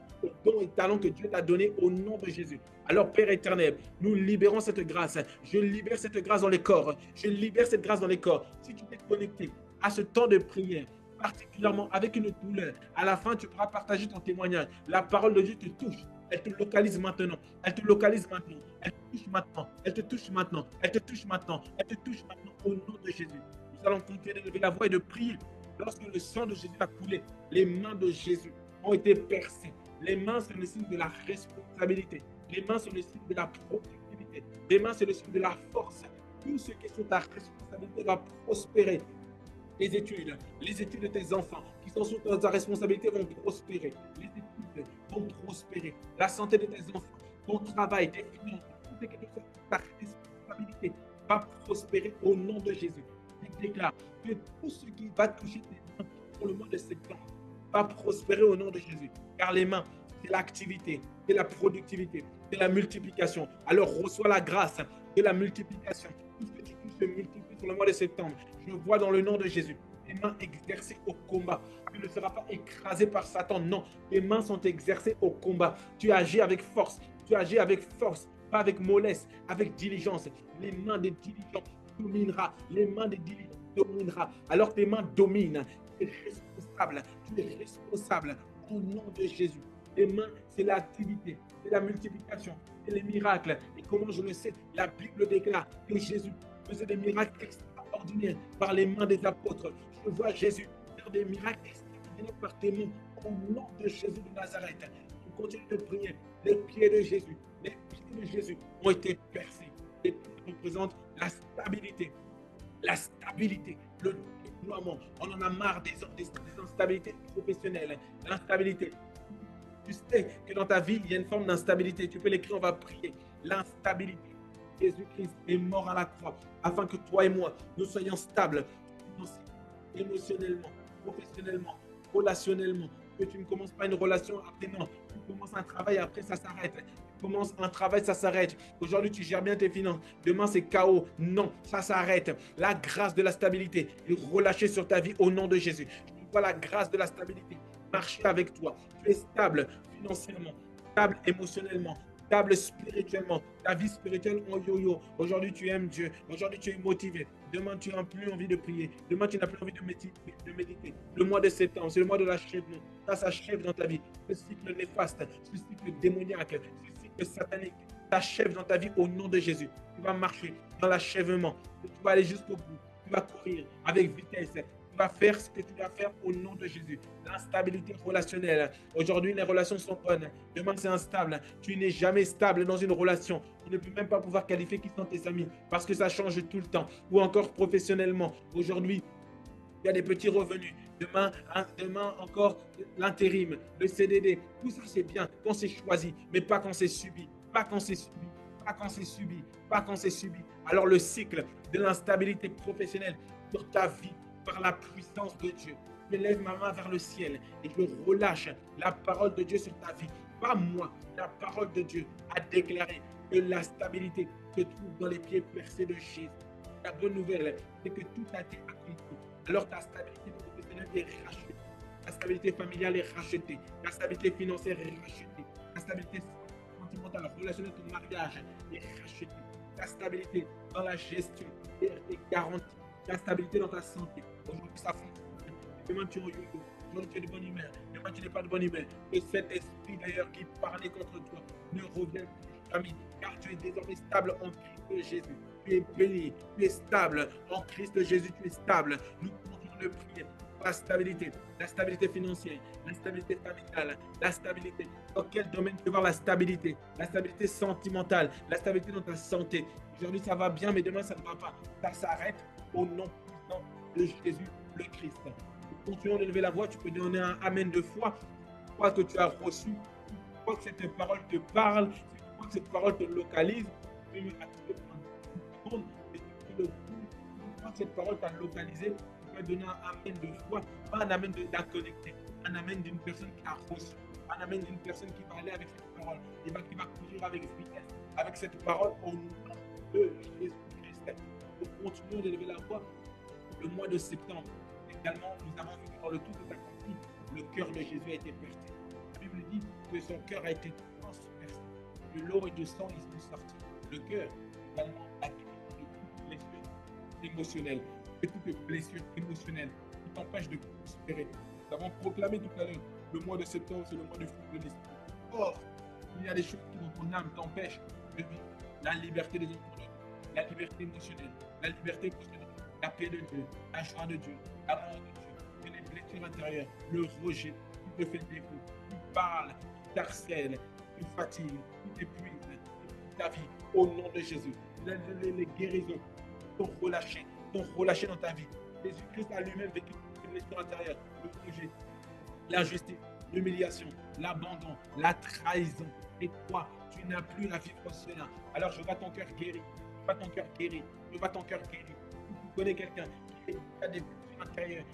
dons et talents que Dieu t'a donné au nom de Jésus. Alors, Père éternel, nous libérons cette grâce. Je libère cette grâce dans les corps. Je libère cette grâce dans les corps. Si tu t'es connecté à ce temps de prière, particulièrement avec une douleur, à la fin, tu pourras partager ton témoignage. La parole de Dieu te touche. Elle te localise maintenant. Elle te localise maintenant. Elle te touche maintenant. Elle te touche maintenant. Elle te touche maintenant. Elle te touche maintenant au nom de Jésus. Nous allons continuer de lever la voix et de prier. Lorsque le sang de Jésus a coulé, les mains de Jésus ont été percées. Les mains, c'est le signe de la responsabilité. Les mains, c'est le signe de la productivité. Les mains, c'est le signe de la force. Tout ce qui est sur ta responsabilité va prospérer. Les études de tes enfants qui sont sous ta responsabilité vont prospérer. Les études vont prospérer. La santé de tes enfants, ton travail, tes finances, tout ce qui est sous ta responsabilité va prospérer au nom de Jésus. Je déclare que tout ce qui va toucher tes mains pour le mois de septembre va prospérer au nom de Jésus. Car les mains, c'est l'activité, c'est la productivité, c'est la multiplication. Alors reçois la grâce de la multiplication. Tout ce que tu touches se multiplie sur le mois de septembre. Je vois dans le nom de Jésus tes mains exercées au combat. Tu ne seras pas écrasé par Satan. Non, tes mains sont exercées au combat. Tu agis avec force. Tu agis avec force, pas avec mollesse, avec diligence. Les mains des diligents dominera. Les mains des diligents dominera. Alors tes mains dominent. Tu es responsable. Tu es responsable au nom de Jésus. Les mains, c'est l'activité, c'est la multiplication, c'est les miracles. Et comment je le sais? La Bible déclare que Jésus faisait des miracles extraordinaires par les mains des apôtres. Je vois Jésus faire des miracles extraordinaires par tes mains au nom de Jésus de Nazareth. Je continue de prier. Les pieds de Jésus ont été percés. Les pieds représentent la stabilité. La stabilité, le déploiement. On en a marre des instabilités professionnelles, l'instabilité. Tu sais que dans ta vie, il y a une forme d'instabilité. Tu peux l'écrire, on va prier. L'instabilité. Jésus-Christ est mort à la croix afin que toi et moi, nous soyons stables, émotionnellement, professionnellement, relationnellement. Que tu ne commences pas une relation après, non. Tu commences un travail, après ça s'arrête. Tu commences un travail, ça s'arrête. Aujourd'hui, tu gères bien tes finances. Demain, c'est chaos. Non, ça s'arrête. La grâce de la stabilité est relâchée sur ta vie au nom de Jésus. Je vois la grâce de la stabilité marcher avec toi. Tu es stable financièrement, stable émotionnellement, stable spirituellement. Ta vie spirituelle en yo-yo. Aujourd'hui, tu aimes Dieu. Aujourd'hui, tu es motivé. Demain, tu n'as plus envie de prier. Demain, tu n'as plus envie de méditer. Le mois de septembre, c'est le mois de l'achèvement. Ça s'achève dans ta vie. Ce cycle néfaste, ce cycle démoniaque, ce cycle satanique s'achève dans ta vie au nom de Jésus. Tu vas marcher dans l'achèvement. Tu vas aller jusqu'au bout. Tu vas courir avec vitesse. Tu vas faire ce que tu dois faire au nom de Jésus. L'instabilité relationnelle. Aujourd'hui, les relations sont bonnes. Demain, c'est instable. Tu n'es jamais stable dans une relation. Tu ne peux même pas pouvoir qualifier qui sont tes amis parce que ça change tout le temps. Ou encore professionnellement. Aujourd'hui, il y a des petits revenus. Demain encore, l'intérim, le CDD. Tout ça, c'est bien quand c'est choisi, mais pas quand c'est subi. pas quand c'est subi, pas quand c'est subi, pas quand c'est subi. Alors le cycle de l'instabilité professionnelle sur ta vie par la puissance de Dieu. Je lève ma main vers le ciel et je relâche la parole de Dieu sur ta vie. Pas moi, la parole de Dieu a déclaré que la stabilité se trouve dans les pieds percés de Jésus. La bonne nouvelle, c'est que tout a été accompli. Alors ta stabilité professionnelle est rachetée. La stabilité familiale est rachetée. La stabilité financière est rachetée. La stabilité sentimentale, relationnelle, ton mariage est rachetée. La stabilité dans la gestion est garantie. La stabilité dans ta santé. Aujourd'hui, ça fonctionne. Demain, tu es au yoyo. Aujourd'hui, tu es de bonne humeur. Demain, tu n'es pas de bonne humeur. Que cet esprit d'ailleurs qui parlait contre toi ne revienne plus jamais. Car tu es désormais stable en Christ Jésus. Tu es béni. Tu es stable en Christ Jésus. Tu es stable. Nous continuons de prier. La stabilité financière, la stabilité familiale, la stabilité. Dans quel domaine tu veux voir la stabilité? La stabilité sentimentale, la stabilité dans ta santé. Aujourd'hui, ça va bien, mais demain, ça ne va pas. Ça s'arrête au nom puissant de Jésus le Christ. Continuons de lever la voix. Tu peux donner un amen de foi. Tu crois que tu as reçu. Tu crois que cette parole te parle. Tu crois que cette parole te localise. Tu peux activer pendant 10 secondes et tu peux le dire. Tu crois que cette parole t'a localisé. Donner un amen de foi, pas un amen d'inconnecté, un amen d'une personne qui a reçu, un amen d'une personne qui va aller avec cette parole, et qui va courir avec vitesse, avec cette parole au nom de Jésus-Christ. Nous continuons d'élever la voix. Le mois de septembre, également, nous avons vu que dans le tout est accompli, le cœur de Jésus a été percé. La Bible dit que son cœur a été transpercé. De l'eau et de sang, ils sont sortis. Le cœur, également, a été de toutes les blessures émotionnelles. Et toutes les blessures émotionnelles qui t'empêchent de prospérer. Nous avons proclamé tout à l'heure, le mois de septembre, c'est le mois du fruit de l'esprit. Or, il y a des choses qui dans ton âme t'empêchent de vivre la liberté des autres, la liberté émotionnelle, la liberté émotionnelle, la paix de Dieu, la joie de Dieu, l'amour de Dieu, et les blessures intérieures, le rejet, qui te fait défaut, qui parle, qui t'harcèle, qui te fatigue, qui t'épuise, ta vie, au nom de Jésus. Les guérisons sont relâchées dans ta vie. Jésus-Christ a lui-même vécu une blessure intérieure, le rejet, l'injustice, l'humiliation, l'abandon, la trahison. Et toi, tu n'as plus à vivre cela. Alors je vois ton cœur guéri. Je vois ton cœur guéri. Je vois ton cœur guéri. Tu connais quelqu'un qui a des blessures intérieures,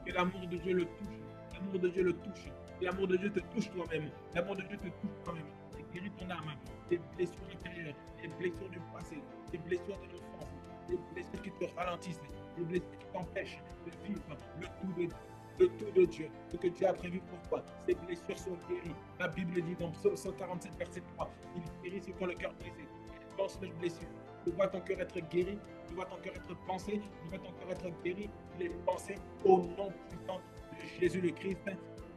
que l'amour de Dieu le touche. L'amour de Dieu le touche. L'amour de Dieu te touche toi-même. L'amour de Dieu te touche toi-même. Et guérit ton âme. Des blessures intérieures, des blessures du passé, des blessures de l'enfance, des blessures qui te ralentissent, des blessures qui t'empêchent de vivre le tout de Dieu, ce que Dieu a prévu pour toi. Ces blessures sont guéries. La Bible dit dans Psaume 147, verset 3, il guérit ceux qui ont le cœur brisé. Il pense les blessures. Tu vois ton cœur être guéri, tu vois ton cœur être pensé, tu vois ton cœur être guéri. Il est pensé au nom puissant de Jésus le Christ.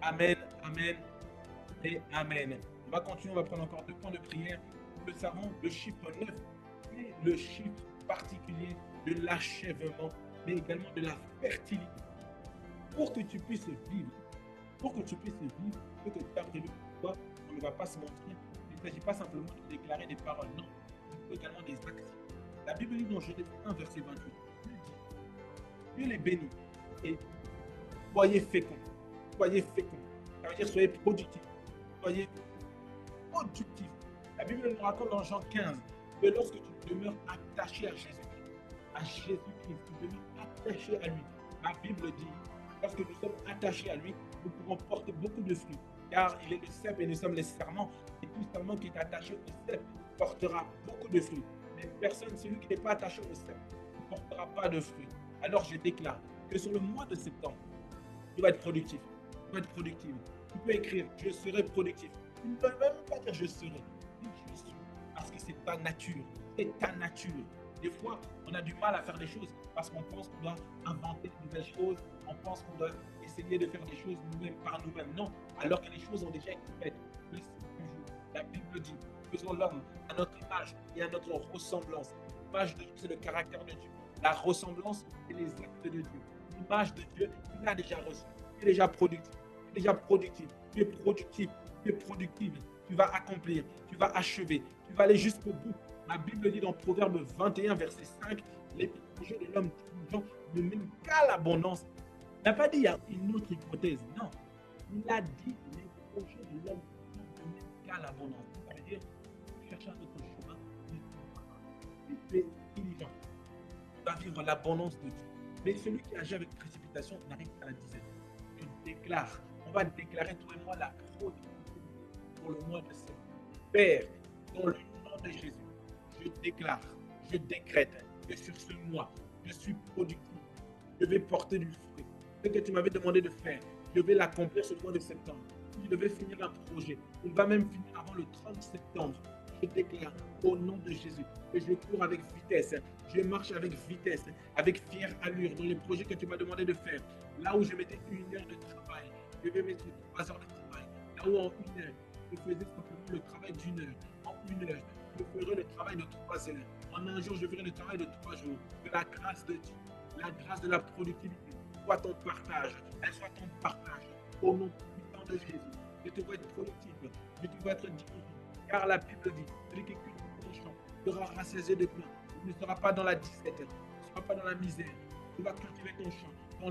Amen, amen et amen. On va continuer, on va prendre encore 2 points de prière. Nous le savons, le chiffre 9 est le chiffre particulier de l'achèvement, mais également de la fertilité. Pour que tu puisses vivre, ce que tu as prévu pour toi, on ne va pas se mentir. Il ne s'agit pas simplement de déclarer des paroles, non. Il faut également des actions. La Bible dit dans Genèse 1, verset 28, Dieu les bénit et soyez féconds. Soyez féconds. Ça veut dire soyez productifs. Soyez productifs. La Bible nous raconte dans Jean 15 que lorsque tu demeures attaché à Jésus-Christ, tu demeures attaché à lui. La Bible dit, lorsque nous sommes attachés à lui, nous pouvons porter beaucoup de fruits. Car il est le cep et nous sommes les serments. Et tout serment qui est attaché au cep portera beaucoup de fruits. Mais personne, celui qui n'est pas attaché au cep, ne portera pas de fruits. Alors je déclare que sur le mois de septembre, tu vas être productif. Tu vas être productif. Tu peux écrire, je serai productif. Tu ne peux même pas dire je serai. Dis je suis. Parce que c'est ta nature. C'est ta nature. Des fois, on a du mal à faire des choses parce qu'on pense qu'on doit inventer de nouvelles choses. On pense qu'on doit essayer de faire des choses nous-mêmes par nous-mêmes. Non, alors que les choses ont déjà été faites. La Bible dit, faisons l'homme à notre image et à notre ressemblance. L'image de Dieu, c'est le caractère de Dieu. La ressemblance, c'est les actes de Dieu. L'image de Dieu, tu l'as déjà reçue. Tu es déjà productif. Tu es déjà productif. Tu es productif. Tu es productive. Tu vas accomplir. Tu vas achever. Tu vas aller jusqu'au bout. La Bible dit dans Proverbe 21, verset 5, les projets de l'homme ne mènent qu'à l'abondance. Il n'a pas dit il y a une autre hypothèse. Non. Il a dit les projets de l'homme ne mènent qu'à l'abondance. Ça veut dire vivre l'abondance de Dieu. Mais celui qui agit avec précipitation n'arrive qu'à la dizaine. Je déclare, on va déclarer toi et moi la productivité pour le mois de septembre. Père, dans le nom de Jésus, je déclare, je décrète que sur ce mois, je suis productif. Je vais porter du fruit. Ce que tu m'avais demandé de faire, je vais l'accomplir ce mois de septembre. Si je devais finir un projet, il va même finir avant le 30 septembre. Je déclare au nom de Jésus que je cours avec vitesse, je marche avec vitesse, avec fière allure dans les projets que tu m'as demandé de faire. Là où je mettais 1 heure de travail, je vais mettre 3 heures de travail. Là où en 1 heure, je faisais simplement le travail d'1 heure. En 1 heure, je ferai le travail de 3 heures. En un jour, je ferai le travail de 3 jours. Que la grâce de Dieu, la grâce de la productivité, soit ton partage. Elle soit ton partage. Au nom puissant de Jésus, je te vois être productif, je te vois être diligent. Car la Bible dit, celui qui cultive ton champ sera rassasié de pain. Il ne sera pas dans la disette, il ne sera pas dans la misère. Tu vas cultiver ton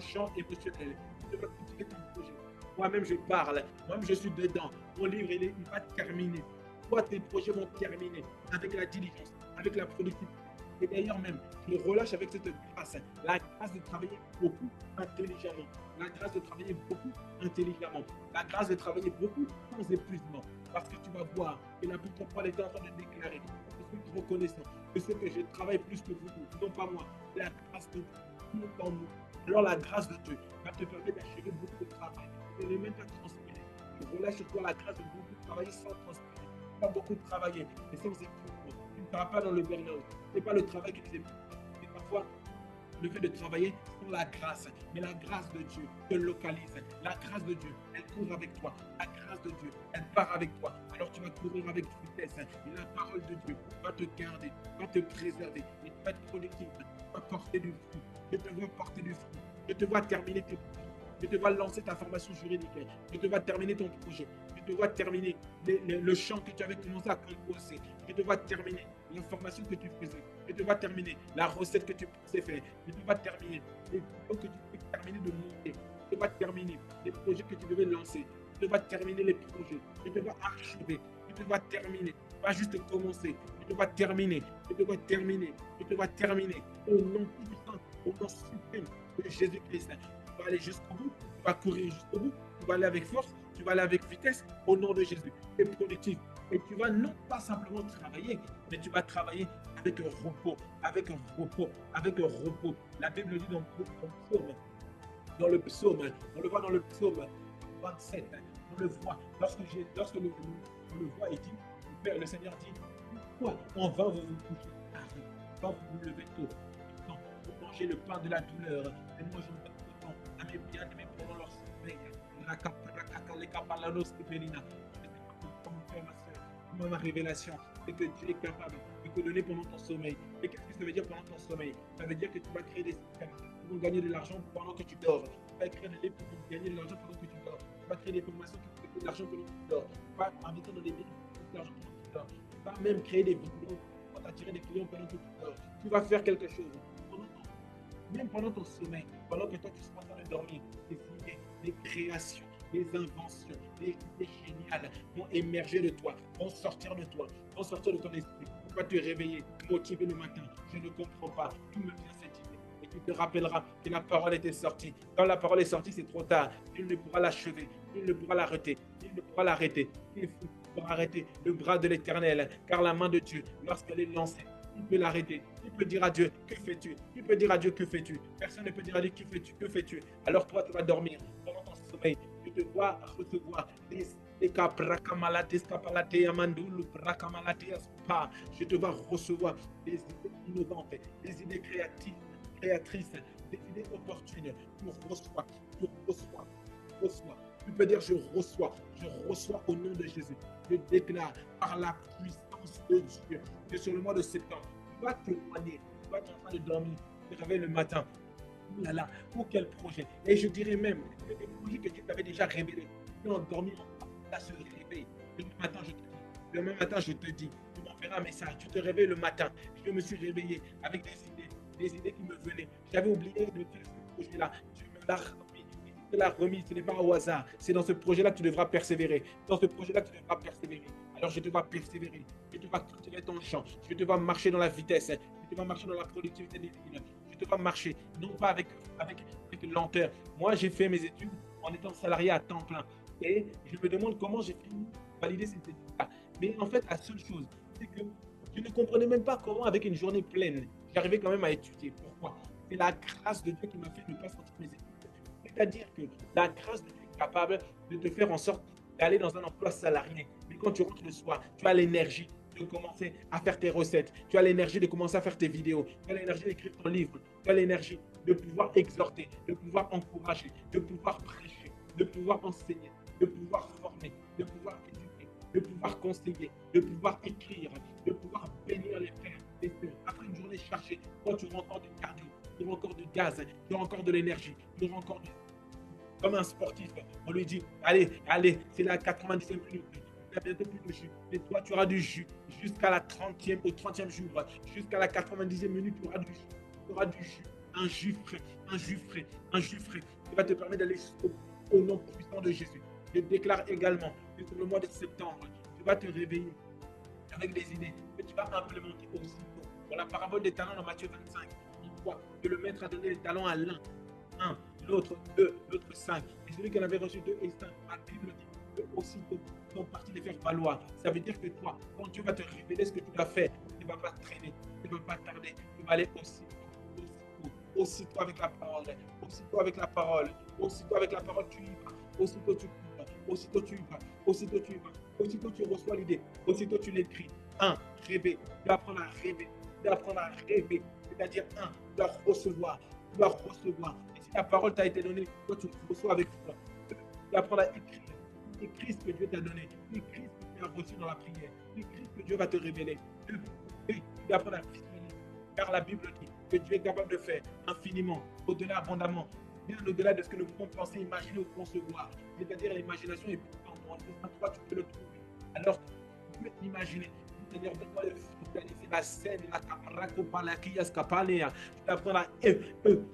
champ émotionnel. Tu vas cultiver ton projet. Moi-même, je parle. Moi-même, je suis dedans. Mon livre, il va terminer. Toi, tes projets vont terminer avec la diligence, avec la productivité. Et d'ailleurs même, je relâche avec cette grâce, la grâce de travailler beaucoup intelligemment, la grâce de travailler beaucoup intelligemment, la grâce de travailler beaucoup sans épuisement. Parce que tu vas voir, et l'apôtre Paul est en train de déclarer, je suis reconnaissant que ce que je travaille plus que vous, non pas moi, la grâce de Dieu en nous. Alors la grâce de Dieu va te permettre d'achever beaucoup de travail, de ne même pas transpirer. Je relâche sur toi la grâce de beaucoup travailler sans transpirer, pas beaucoup travailler, et sans épuisement. Tu ne seras pas dans le burn-out. Ce n'est pas le travail qui nous épuise. C'est parfois le fait de travailler sans la grâce. Mais la grâce de Dieu te localise. La grâce de Dieu, elle court avec toi. La grâce de Dieu, elle part avec toi. Alors tu vas courir avec vitesse. Et la parole de Dieu va te garder, va te préserver. Et tu vas être productif. Tu vas porter du fruit. Je te vois porter du fruit. Je te vois terminer tes projets. Je te vois lancer ta formation juridique. Je te vois terminer ton projet. Je te vois terminer le champ que tu avais commencé à composer. Je te vois terminer la formation que tu faisais. Je te vois terminer la recette que tu pensais faire. Je te vois terminer les vidéos que tu peux terminer de monter. Je te vois terminer les projets que tu devais lancer. Je te vois terminer les projets. Je te vois achever. Je te vois terminer. Pas juste commencer. Je te vois terminer. Je te vois terminer. Je te vois terminer. Au nom puissant, au nom suprême de Jésus-Christ. Tu vas aller jusqu'au bout. Tu vas courir jusqu'au bout. Tu vas aller avec force. Tu vas aller avec vitesse. Au nom de Jésus. Tu es productif. Et tu vas non pas simplement travailler, mais tu vas travailler avec un repos, avec un repos, avec un repos. La Bible dit dans le psaume, on le voit dans le psaume 27, on le voit, lorsque on le voit, il dit, le Seigneur dit, pourquoi en vain vous vous couchez tard, quand vous vous levez tôt, quand vous mangez le pain de la douleur, et moi je me donne le temps à mes bien-aimés pendant leur sommeil, ma révélation, c'est que Dieu est capable de te donner pendant ton sommeil. Et qu'est-ce que ça veut dire pendant ton sommeil? Ça veut dire que tu vas créer des systèmes qui vont gagner de l'argent pendant que tu dors. Tu vas créer des livres qui vont gagner de l'argent pendant que tu dors. Tu vas créer des formations qui vont gagner de l'argent pendant que tu dors. Tu vas investir dans des livres qui vont gagner de l'argent pendant que tu dors. Tu vas même créer des vidéos qui vont t'attirer des clients pendant que tu dors. Tu vas faire quelque chose. Même pendant ton sommeil, pendant que toi tu seras en train de dormir, des idées, des créations, des inventions, des idées géniales vont émerger de toi, vont sortir de toi, vont sortir de ton esprit. Tu vas te réveiller, motivé le matin. Je ne comprends pas, d'où me vient cette idée. Et tu te rappelleras que la parole était sortie. Quand la parole est sortie, c'est trop tard. Il ne pourra l'achever, il ne pourra l'arrêter, il ne pourra l'arrêter. Il faut arrêter le bras de l'Éternel, car la main de Dieu, lorsqu'elle est lancée, il peut l'arrêter. Il peut dire à Dieu, que fais-tu? Il peut dire à Dieu, que fais-tu? Personne ne peut dire à Dieu, que fais-tu? Que fais-tu? Alors toi, tu vas dormir pendant ton sommeil. Tu te vois recevoir je te vois recevoir des idées innovantes, des idées créatrices, des idées opportunes. Tu reçois, tu reçois, tu reçois. Tu peux dire, je reçois au nom de Jésus. Je déclare par la puissance de Dieu que sur le mois de septembre, tu vas témoigner, tu vas être en train de dormir, tu te réveilles le matin. Oh là là, pour quel projet? Et je dirais même que des projets que Dieu t'avait déjà révélés, tu es endormi, à se réveiller. Demain matin, je te dis, tu m'enverras un message, tu te réveilles le matin. Je me suis réveillé avec des idées qui me venaient. J'avais oublié de faire ce projet-là. Tu me l'as remis. Tu l'as remis, ce n'est pas au hasard. C'est dans ce projet-là que tu devras persévérer. Dans ce projet-là que tu devras persévérer. Alors je te vois persévérer. Je te vois cultiver ton champ. Je te vois marcher dans la vitesse. Je te vois marcher dans la productivité divine. tu te dois marcher, non pas avec lenteur. Moi, j'ai fait mes études en étant salarié à temps plein. Et je me demande comment j'ai fini de valider ces études-là. Mais en fait, la seule chose, c'est que je ne comprenais même pas comment, avec une journée pleine, j'arrivais quand même à étudier. Pourquoi? C'est la grâce de Dieu qui m'a fait ne pas sortir mes études. C'est-à-dire que la grâce de Dieu est capable de te faire en sorte d'aller dans un emploi salarié. Mais quand tu rentres le soir, tu as l'énergie de commencer à faire tes recettes, tu as l'énergie de commencer à faire tes vidéos, tu as l'énergie d'écrire ton livre, tu as l'énergie de pouvoir exhorter, de pouvoir encourager, de pouvoir prêcher, de pouvoir enseigner, de pouvoir former, de pouvoir éduquer, de pouvoir conseiller, de pouvoir écrire, de pouvoir bénir les frères, les sœurs. Après une journée chargée, quand tu auras encore du cardio, tu auras encore du gaz, tu auras encore de l'énergie, tu auras encore du comme un sportif, on lui dit, allez, allez, c'est la 90e minute, il n'y a bientôt plus de jus. Mais toi, tu auras du jus jusqu'à la 30e, au 30e jour, jusqu'à la 90e minute, tu auras du jus. Tu auras du jus, un jus frais, un jus frais, un jus frais, qui va te permettre d'aller au nom puissant de Jésus. Je déclare également que sur le mois de septembre, tu vas te réveiller avec des idées que tu vas implémenter aussitôt. Dans la parabole des talents dans Matthieu 25, il voit que le maître a donné les talents à l'un, un, l'autre deux, l'autre cinq. Et celui qui en avait reçu deux et cinq, la Bible dit que aussitôt ils sont partis les faire valoir. Ça veut dire que toi, quand Dieu va te révéler ce que tu dois faire, tu ne vas pas traîner, tu ne vas pas tarder, tu vas aller aussitôt avec la parole, aussitôt avec la parole, aussitôt avec la parole, tu y vas, aussitôt tu cours, aussitôt tu y vas, aussitôt tu y vas, aussitôt tu reçois l'idée, aussitôt tu l'écris. Un, rêver, tu dois apprendre à rêver, tu dois apprendre à rêver, c'est-à-dire un, tu dois recevoir, tu dois recevoir. Et si la parole t'a été donnée, toi tu reçois avec foi. Tu dois apprendre à écrire. Écris ce que Dieu t'a donné. Écris ce que tu as reçu dans la prière. Écris ce que Dieu va te révéler. Tu dois apprendre à visualiser. Car la Bible dit que Dieu est capable de faire infiniment, au-delà, abondamment, bien au-delà de ce que nous pouvons penser, imaginer ou concevoir. C'est-à-dire l'imagination est plus grande. Toi, tu peux le trouver. Alors, tu peux imaginer. Seigneur, donne-moi le planifier la scène, la camarade, la scapanea. Tu dois apprendre à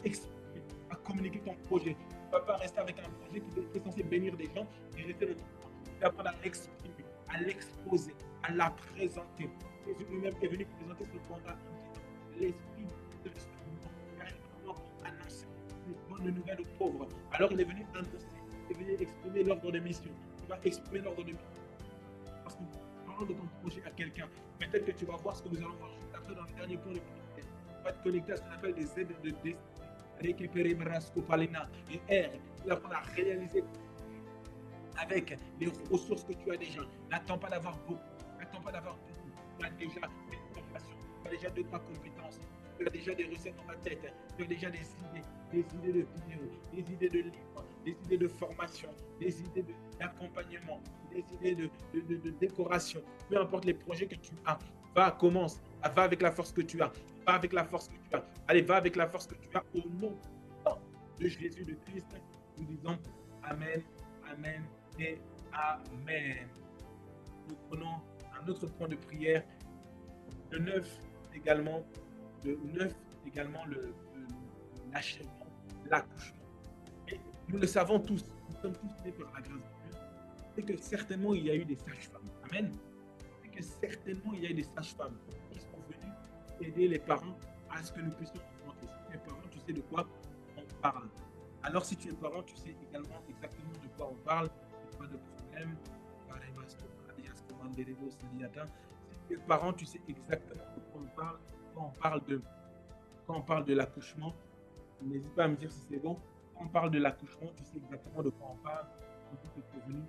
exprimer, à communiquer ton projet. Tu ne vas pas rester avec un projet qui est censé bénir des gens et rester le temps. Tu dois apprendre à l'exprimer, à l'exposer, à la présenter. Jésus lui-même est venu présenter ce mandat en disant l'esprit de l'esprit pour annoncer les bonnes nouvelles aux pauvres. Alors il est venu annoncer, il est venu exprimer l'ordre de mission. Il va exprimer l'ordre de mission. Parce que de ton projet à quelqu'un. Peut-être que tu vas voir ce que nous allons voir juste après dans le dernier point de prière. Tu vas te connecter à ce qu'on appelle des aides de destin. Récupérer Marascopalina et R. Tu vas apprendre à réaliser avec les ressources que tu as déjà. N'attends pas d'avoir beaucoup. N'attends pas d'avoir beaucoup. Tu as déjà des formations. Tu as déjà deux, trois compétences. Tu as déjà des recettes dans ta tête. Tu as déjà des idées de vidéos, des idées de livres, des idées de formation, des idées d'accompagnement, des idées de décoration. Peu importe les projets que tu as, commence. Va avec la force que tu as. Va avec la force que tu as. Allez, va avec la force que tu as au nom de Jésus de Christ. Nous disons Amen, Amen et Amen. Nous prenons un autre point de prière. Le 9 également, l'achèvement, l'accouchement. Et nous le savons tous, nous sommes tous nés par la grâce de Dieu. C'est que certainement il y a eu des sages-femmes. Amen. C'est que certainement il y a eu des sages-femmes qui sont venues aider les parents à ce que nous puissions augmenter. Si tu es parent, tu sais de quoi on parle. Alors si tu es parent, tu sais également exactement de quoi on parle. Il n'y a pas de problème. Si tu es parent, tu sais exactement de quoi on parle. Quand on parle de l'accouchement, n'hésite pas à me dire si c'est bon. Quand on parle de l'accouchement, tu sais exactement de quoi on parle. On dit que tu es venu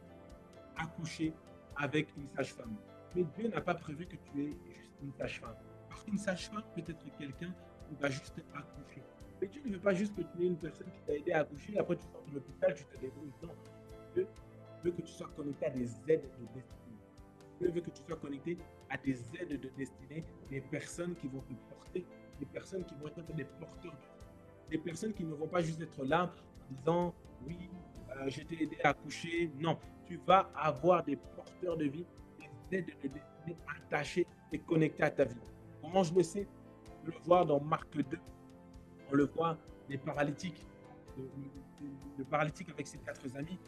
accoucher avec une sage-femme. Mais Dieu n'a pas prévu que tu aies juste une sage-femme. Parce qu'une sage-femme peut être quelqu'un qui va juste accoucher. Mais Dieu ne veut pas juste que tu aies une personne qui t'a aidé à accoucher, après tu sors de l'hôpital, tu te débrouilles. Non. Dieu veut que tu sois connecté à des aides de destinée. Dieu veut que tu sois connecté à des aides de destinée, des personnes qui vont te porter, des personnes qui vont être des porteurs de vie, des personnes qui ne vont pas juste être là en disant oui, je t'ai aidé à accoucher. Non, tu vas avoir des porteurs de vie, des aides de destinée attachées et connectées à ta vie. Comment je le sais? On le voit dans Marc 2, on le voit des paralytiques, le paralytique avec ses 4 amis.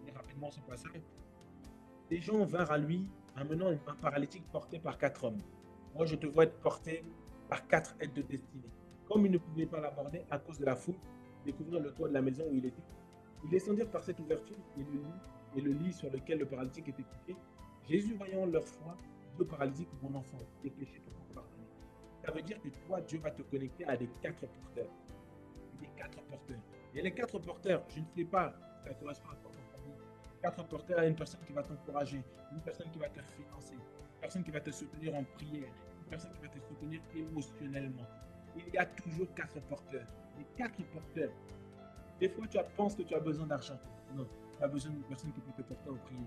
Et rapidement ce passage. Les gens vinrent à lui amenant un paralytique porté par 4 hommes. Moi, je te vois être porté par 4 aides de destinée. Comme ils ne pouvaient pas l'aborder à cause de la foule, découvrir le toit de la maison où il était, ils descendirent par cette ouverture et le lit sur lequel le paralytique était couché. Jésus, voyant leur foi, dit au paralytique, mon enfant, tes péchés te sont pardonnés. Ça veut dire que toi, Dieu va te connecter à des quatre porteurs. Des quatre porteurs. Et les quatre porteurs, je ne sais pas si ça correspond à ton famille. Quatre porteurs à une personne qui va t'encourager, une personne qui va te financer, une personne qui va te soutenir en prière, une personne qui va te soutenir émotionnellement. Il y a toujours quatre porteurs. Les quatre porteurs. Des fois, tu penses que tu as besoin d'argent. Non, tu as besoin d'une personne qui peut te porter en prière.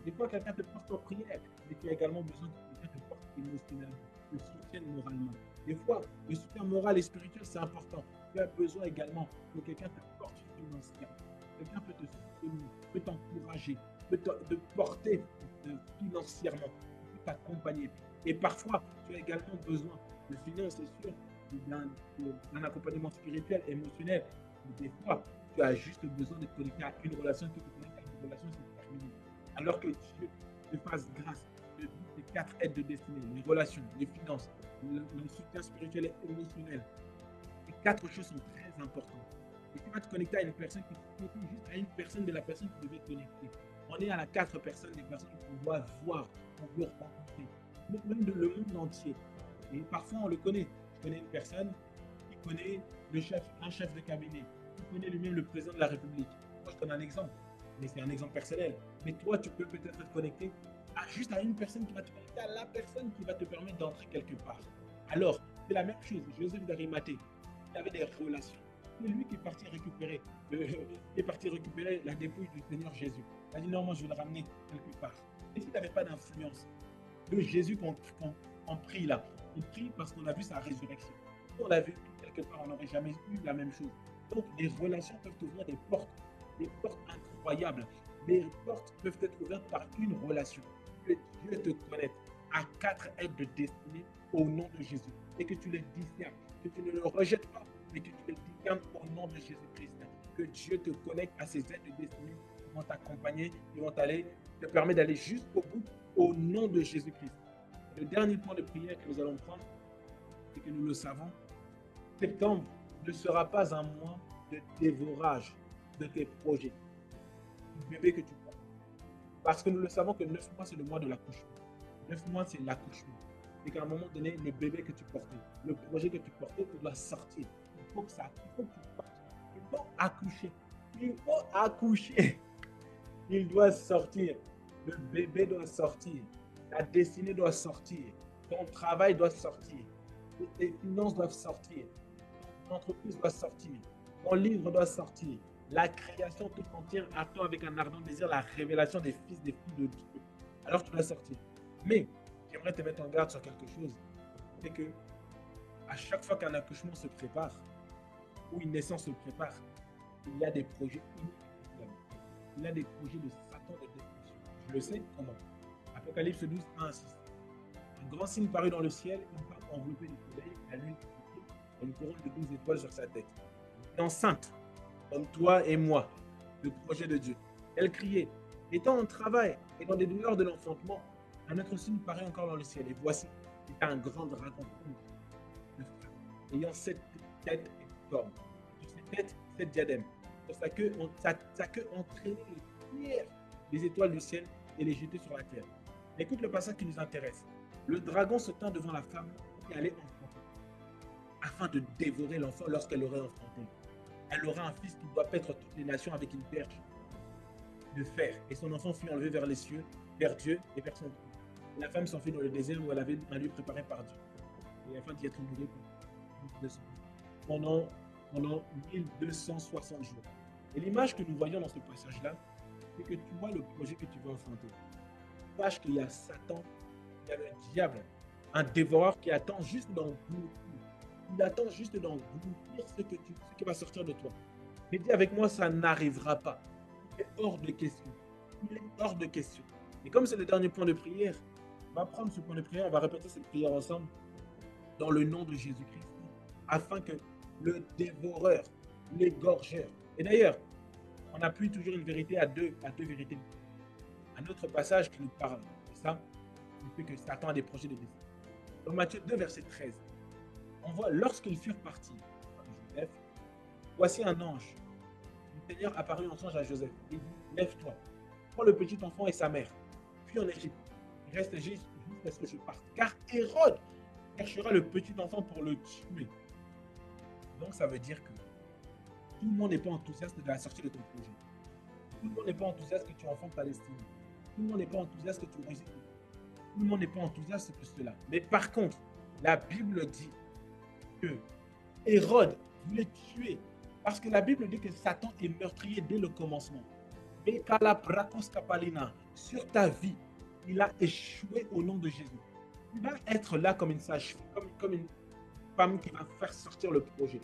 Des fois, quelqu'un te porte en prière, mais tu as également besoin que quelqu'un te porte émotionnellement, te soutienne moralement. Des fois, le soutien moral et spirituel, c'est important. Tu as besoin également que quelqu'un te porte financièrement. Quelqu'un peut te soutenir, peut t'encourager, peut te porter financièrement, peut t'accompagner. Et parfois, tu as également besoin de finances, c'est sûr, d'un accompagnement spirituel, émotionnel. Mais des fois, tu as juste besoin de te connecter à une relation qui te connecte à une relation, c'est terminé. Alors que Dieu te fasse grâce de ces quatre aides de destinée, les relations, les finances, le soutien spirituel et émotionnel. Ces quatre choses sont très importantes. Et tu vas te connecter à une personne qui te connecte juste à une personne de la personne qui devait te connecter. On est à la quatre personnes des personnes qu'on doit voir, qu'on veut rencontrer, même de le monde entier. Et parfois, on le connaît. Je connais une personne qui connaît un chef de cabinet, qui connaît lui-même le président de la République. Moi, je donne un exemple, mais c'est un exemple personnel. Mais toi, tu peux peut-être te connecter juste à une personne qui va te connecter à la personne qui va te permettre d'entrer quelque part. Alors, c'est la même chose. Joseph d'Arimathée, il avait des relations. C'est lui qui est parti récupérer la dépouille du Seigneur Jésus. Il a dit non, moi je vais le ramener quelque part. Et s'il n'avait pas d'influence, le Jésus qu'on prie là, on prie parce qu'on a vu sa résurrection. Si on l'a vu quelque part, on n'aurait jamais eu la même chose. Donc les relations peuvent ouvrir des portes incroyables. Les portes peuvent être ouvertes par une relation. Que Dieu te connecte à quatre aides de destinée au nom de Jésus. Et que tu les discernes, que tu ne le rejettes pas, mais que tu les discernes au nom de Jésus-Christ. Que Dieu te connecte à ces aides de destinée qui vont t'accompagner, qui vont te permettre d'aller jusqu'au bout au nom de Jésus-Christ. Le dernier point de prière que nous allons prendre, c'est que nous le savons, septembre ne sera pas un mois de dévorage de tes projets, du bébé que tu portes. Parce que nous le savons que 9 mois, c'est le mois de l'accouchement. 9 mois, c'est l'accouchement. C'est qu'à un moment donné, le bébé que tu portais, le projet que tu portais, tu dois sortir. Il faut que tu partes. Il faut accoucher. Il faut accoucher. Il doit sortir. Le bébé doit sortir. Ta destinée doit sortir. Ton travail doit sortir. Tes finances doivent sortir. Ton entreprise doit sortir. Ton livre doit sortir. La création tout entière attend avec un ardent désir la révélation des fils, des filles de Dieu. Alors tu dois sortir. Mais j'aimerais te mettre en garde sur quelque chose. C'est que à chaque fois qu'un accouchement se prépare, ou une naissance se prépare, il y a des projets inéluctables. Il y a des projets de Satan de destruction. Je le sais comment. Apocalypse 12, 1 à 6. Un grand signe parut dans le ciel, une femme enveloppée du soleil, la lune et une couronne de 12 étoiles sur sa tête. Elle est enceinte, comme toi et moi, le projet de Dieu. Elle criait, étant en travail et dans des douleurs de l'enfantement, un autre signe parut encore dans le ciel. Et voici, c'était un grand dragon rouge, ayant 7 têtes et 10 cornes. Sur ses têtes, 7 diadèmes. Sur sa queue entraînait les pierres des étoiles du ciel et les jetait sur la terre. Écoute le passage qui nous intéresse. Le dragon se tint devant la femme qui allait enfanter, afin de dévorer l'enfant lorsqu'elle aurait enfanté. Elle aura un fils qui doit paître toutes les nations avec une perche de fer. Et son enfant fut enlevé vers les cieux, vers Dieu et vers son trône. La femme s'enfuit dans le désert où elle avait un lieu préparé par Dieu. Et afin d'y être nourrie pendant 1260 jours. Et l'image que nous voyons dans ce passage-là, c'est que tu vois le projet que tu veux enfanter. Sache qu'il y a Satan, il y a le diable, un dévoreur qui attend juste d'engloutir. Il attend juste d'engloutir ce qui va sortir de toi. Mais dis avec moi, ça n'arrivera pas. Il est hors de question. Il est hors de question. Et comme c'est le dernier point de prière, on va prendre ce point de prière, on va répéter cette prière ensemble dans le nom de Jésus-Christ, afin que le dévoreur, l'égorgeur, et d'ailleurs, on appuie toujours une vérité à deux vérités. Un autre passage qui nous parle de ça, qui fait que Satan a des projets de destin. Dans Matthieu 2, verset 13, on voit lorsqu'ils furent partis, Joseph, voici un ange. Le Seigneur apparut en songe à Joseph. Il dit, lève-toi, prends le petit enfant et sa mère, puis en Égypte. Il reste jusqu'à ce que je parte. Car Hérode cherchera le petit enfant pour le tuer. Donc ça veut dire que tout le monde n'est pas enthousiaste de la sortie de ton projet. Tout le monde n'est pas enthousiaste que tu enfantes ta destinée. Tout le monde n'est pas enthousiaste que tu réussisses. Tout le monde n'est pas enthousiaste de cela. Mais par contre, la Bible dit que Hérode voulait tuer. Parce que la Bible dit que Satan est meurtrier dès le commencement. Mais sur ta vie, il a échoué au nom de Jésus. Il va être là comme une sage, comme une femme qui va faire sortir le projet.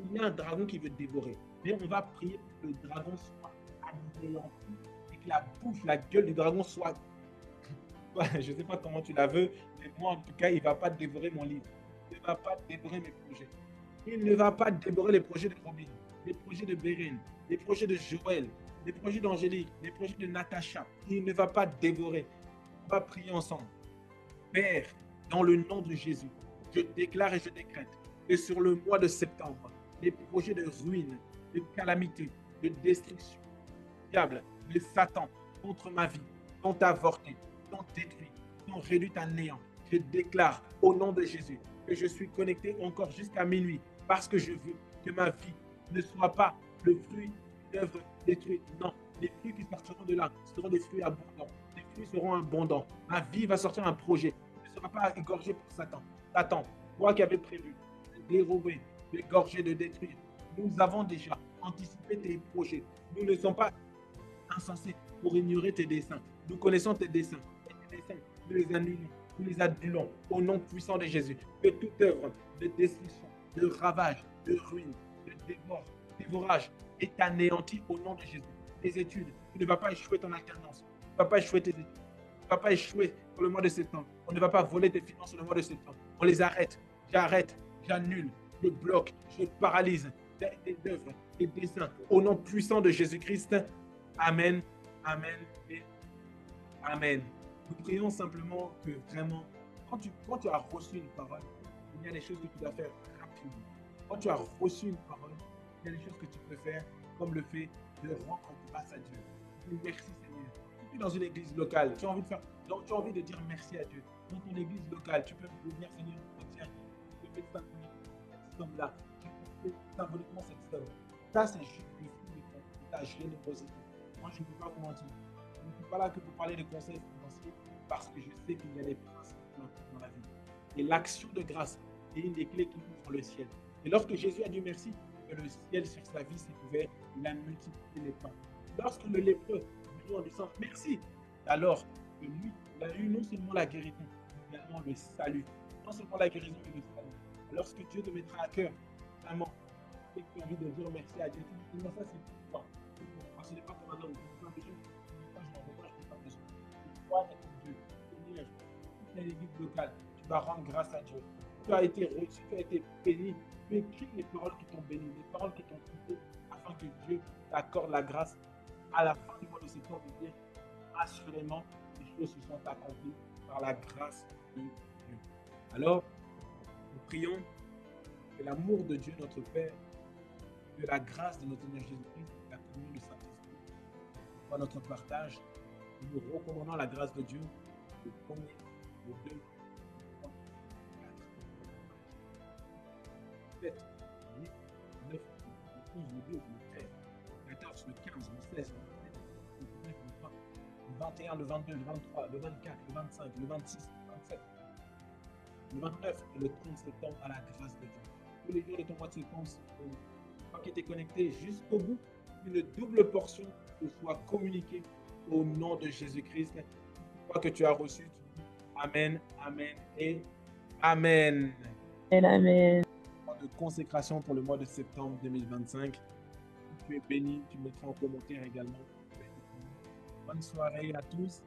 Il y a un dragon qui veut dévorer. Mais on va prier que le dragon soit anéanti et que la bouche, la gueule du dragon soit... Je ne sais pas comment tu la veux, mais moi en tout cas, il ne va pas dévorer mon livre. Il ne va pas dévorer mes projets. Il ne va pas dévorer les projets de Robin, les projets de Bérène, les projets de Joël, les projets d'Angélique, les projets de Natacha. Il ne va pas dévorer. On va prier ensemble. Père, dans le nom de Jésus, je déclare et je décrète que sur le mois de septembre, les projets de ruine, de calamité, de destruction, diable, de Satan contre ma vie sont avortés, sont détruits, sont réduits à néant. Je déclare au nom de Jésus que je suis connecté encore jusqu'à minuit parce que je veux que ma vie ne soit pas le fruit d'une œuvre détruite. Non, les fruits qui sortiront de là seront des fruits abondants. Les fruits seront abondants. Ma vie va sortir un projet. Ne sera pas égorgé pour Satan. Satan, toi qui avais prévu de dérober, d'égorger, de détruire, nous avons déjà anticipé tes projets. Nous ne sommes pas insensés pour ignorer tes desseins. Nous connaissons tes desseins. Et tes desseins, nous les annulons, nous les annulons au nom puissant de Jésus. Que toute œuvre de destruction, de ravage, de ruine, de dévorage est anéantie au nom de Jésus. Tes études, tu ne vas pas échouer ton alternance. Tu ne vas pas échouer tes études. Tu ne vas pas échouer pour le mois de septembre. On ne va pas voler tes finances le mois de septembre. On les arrête. J'arrête, j'annule, je bloque, je paralyse tes œuvres, tes desseins. Au nom puissant de Jésus-Christ. Amen, amen et amen. Nous prions simplement que vraiment, quand tu as reçu une parole, il y a des choses que tu dois faire rapidement. Quand tu as reçu une parole, il y a des choses que tu peux faire, comme le fait de rendre grâce à Dieu. Merci Seigneur. Si tu es dans une église locale, tu as envie de faire, donc tu as envie de dire merci à Dieu. Dans ton église locale, tu peux dire Seigneur, tiens, je fais symboliquement cette somme-là. Je fais symboliquement cette somme. Ça, c'est juste le fruit de ta générosité. Moi, je ne peux pas vous mentir. Je ne suis pas là que pour parler de conseils financiers parce que je sais qu'il y a des principes dans la vie. Et l'action de grâce est une des clés qui ouvre le ciel. Et lorsque Jésus a dit merci, que le ciel sur sa vie s'est ouvert, il a multiplié les pains. Lorsque le lépreux dit en disant merci, alors que lui, il a eu non seulement la guérison, mais également le salut. Non seulement la guérison, mais le salut. Lorsque Dieu te mettra à cœur, vraiment, et que tu as envie de dire merci à Dieu, tu dis, ça c'est pour toi. Parce que ce n'est pas pour madame, je n'ai pas besoin. Je n'ai pas besoin. Je crois avec Dieu. Seigneur, toute l'église locale, tu vas rendre grâce à Dieu. Tu as été reçu, tu as été béni. Tu écris les paroles qui t'ont béni, les paroles qui t'ont quitté, afin que Dieu t'accorde la grâce à la fin du mois de septembre de dire assurément les choses se sont accomplies par la grâce de Dieu. Alors, nous prions que l'amour de Dieu notre Père, que la grâce de notre Seigneur Jésus-Christ, la communion du Saint-Esprit, soit notre partage. Nous nous recommandons la grâce de Dieu, le premier, le deux, le trois, le quatre, le 7, le 8, le 9, le 11, le 12, le 13, le 14, le 15, le 16, le 17, le 19, le 20, le 21, le 22, le 23, le 24, le 25, le 26, le 27, le 29 et le 30 septembre à la grâce de Dieu. Tous les jours de ton mois de septembre, toi qui étais connecté jusqu'au bout, une double portion te soit communiquée au nom de Jésus-Christ. Toi que tu as reçu, tu dis Amen, Amen et Amen. Amen. De consécration pour le mois de septembre 2025. Si tu es béni, tu mettras en commentaire également. Bonne soirée à tous.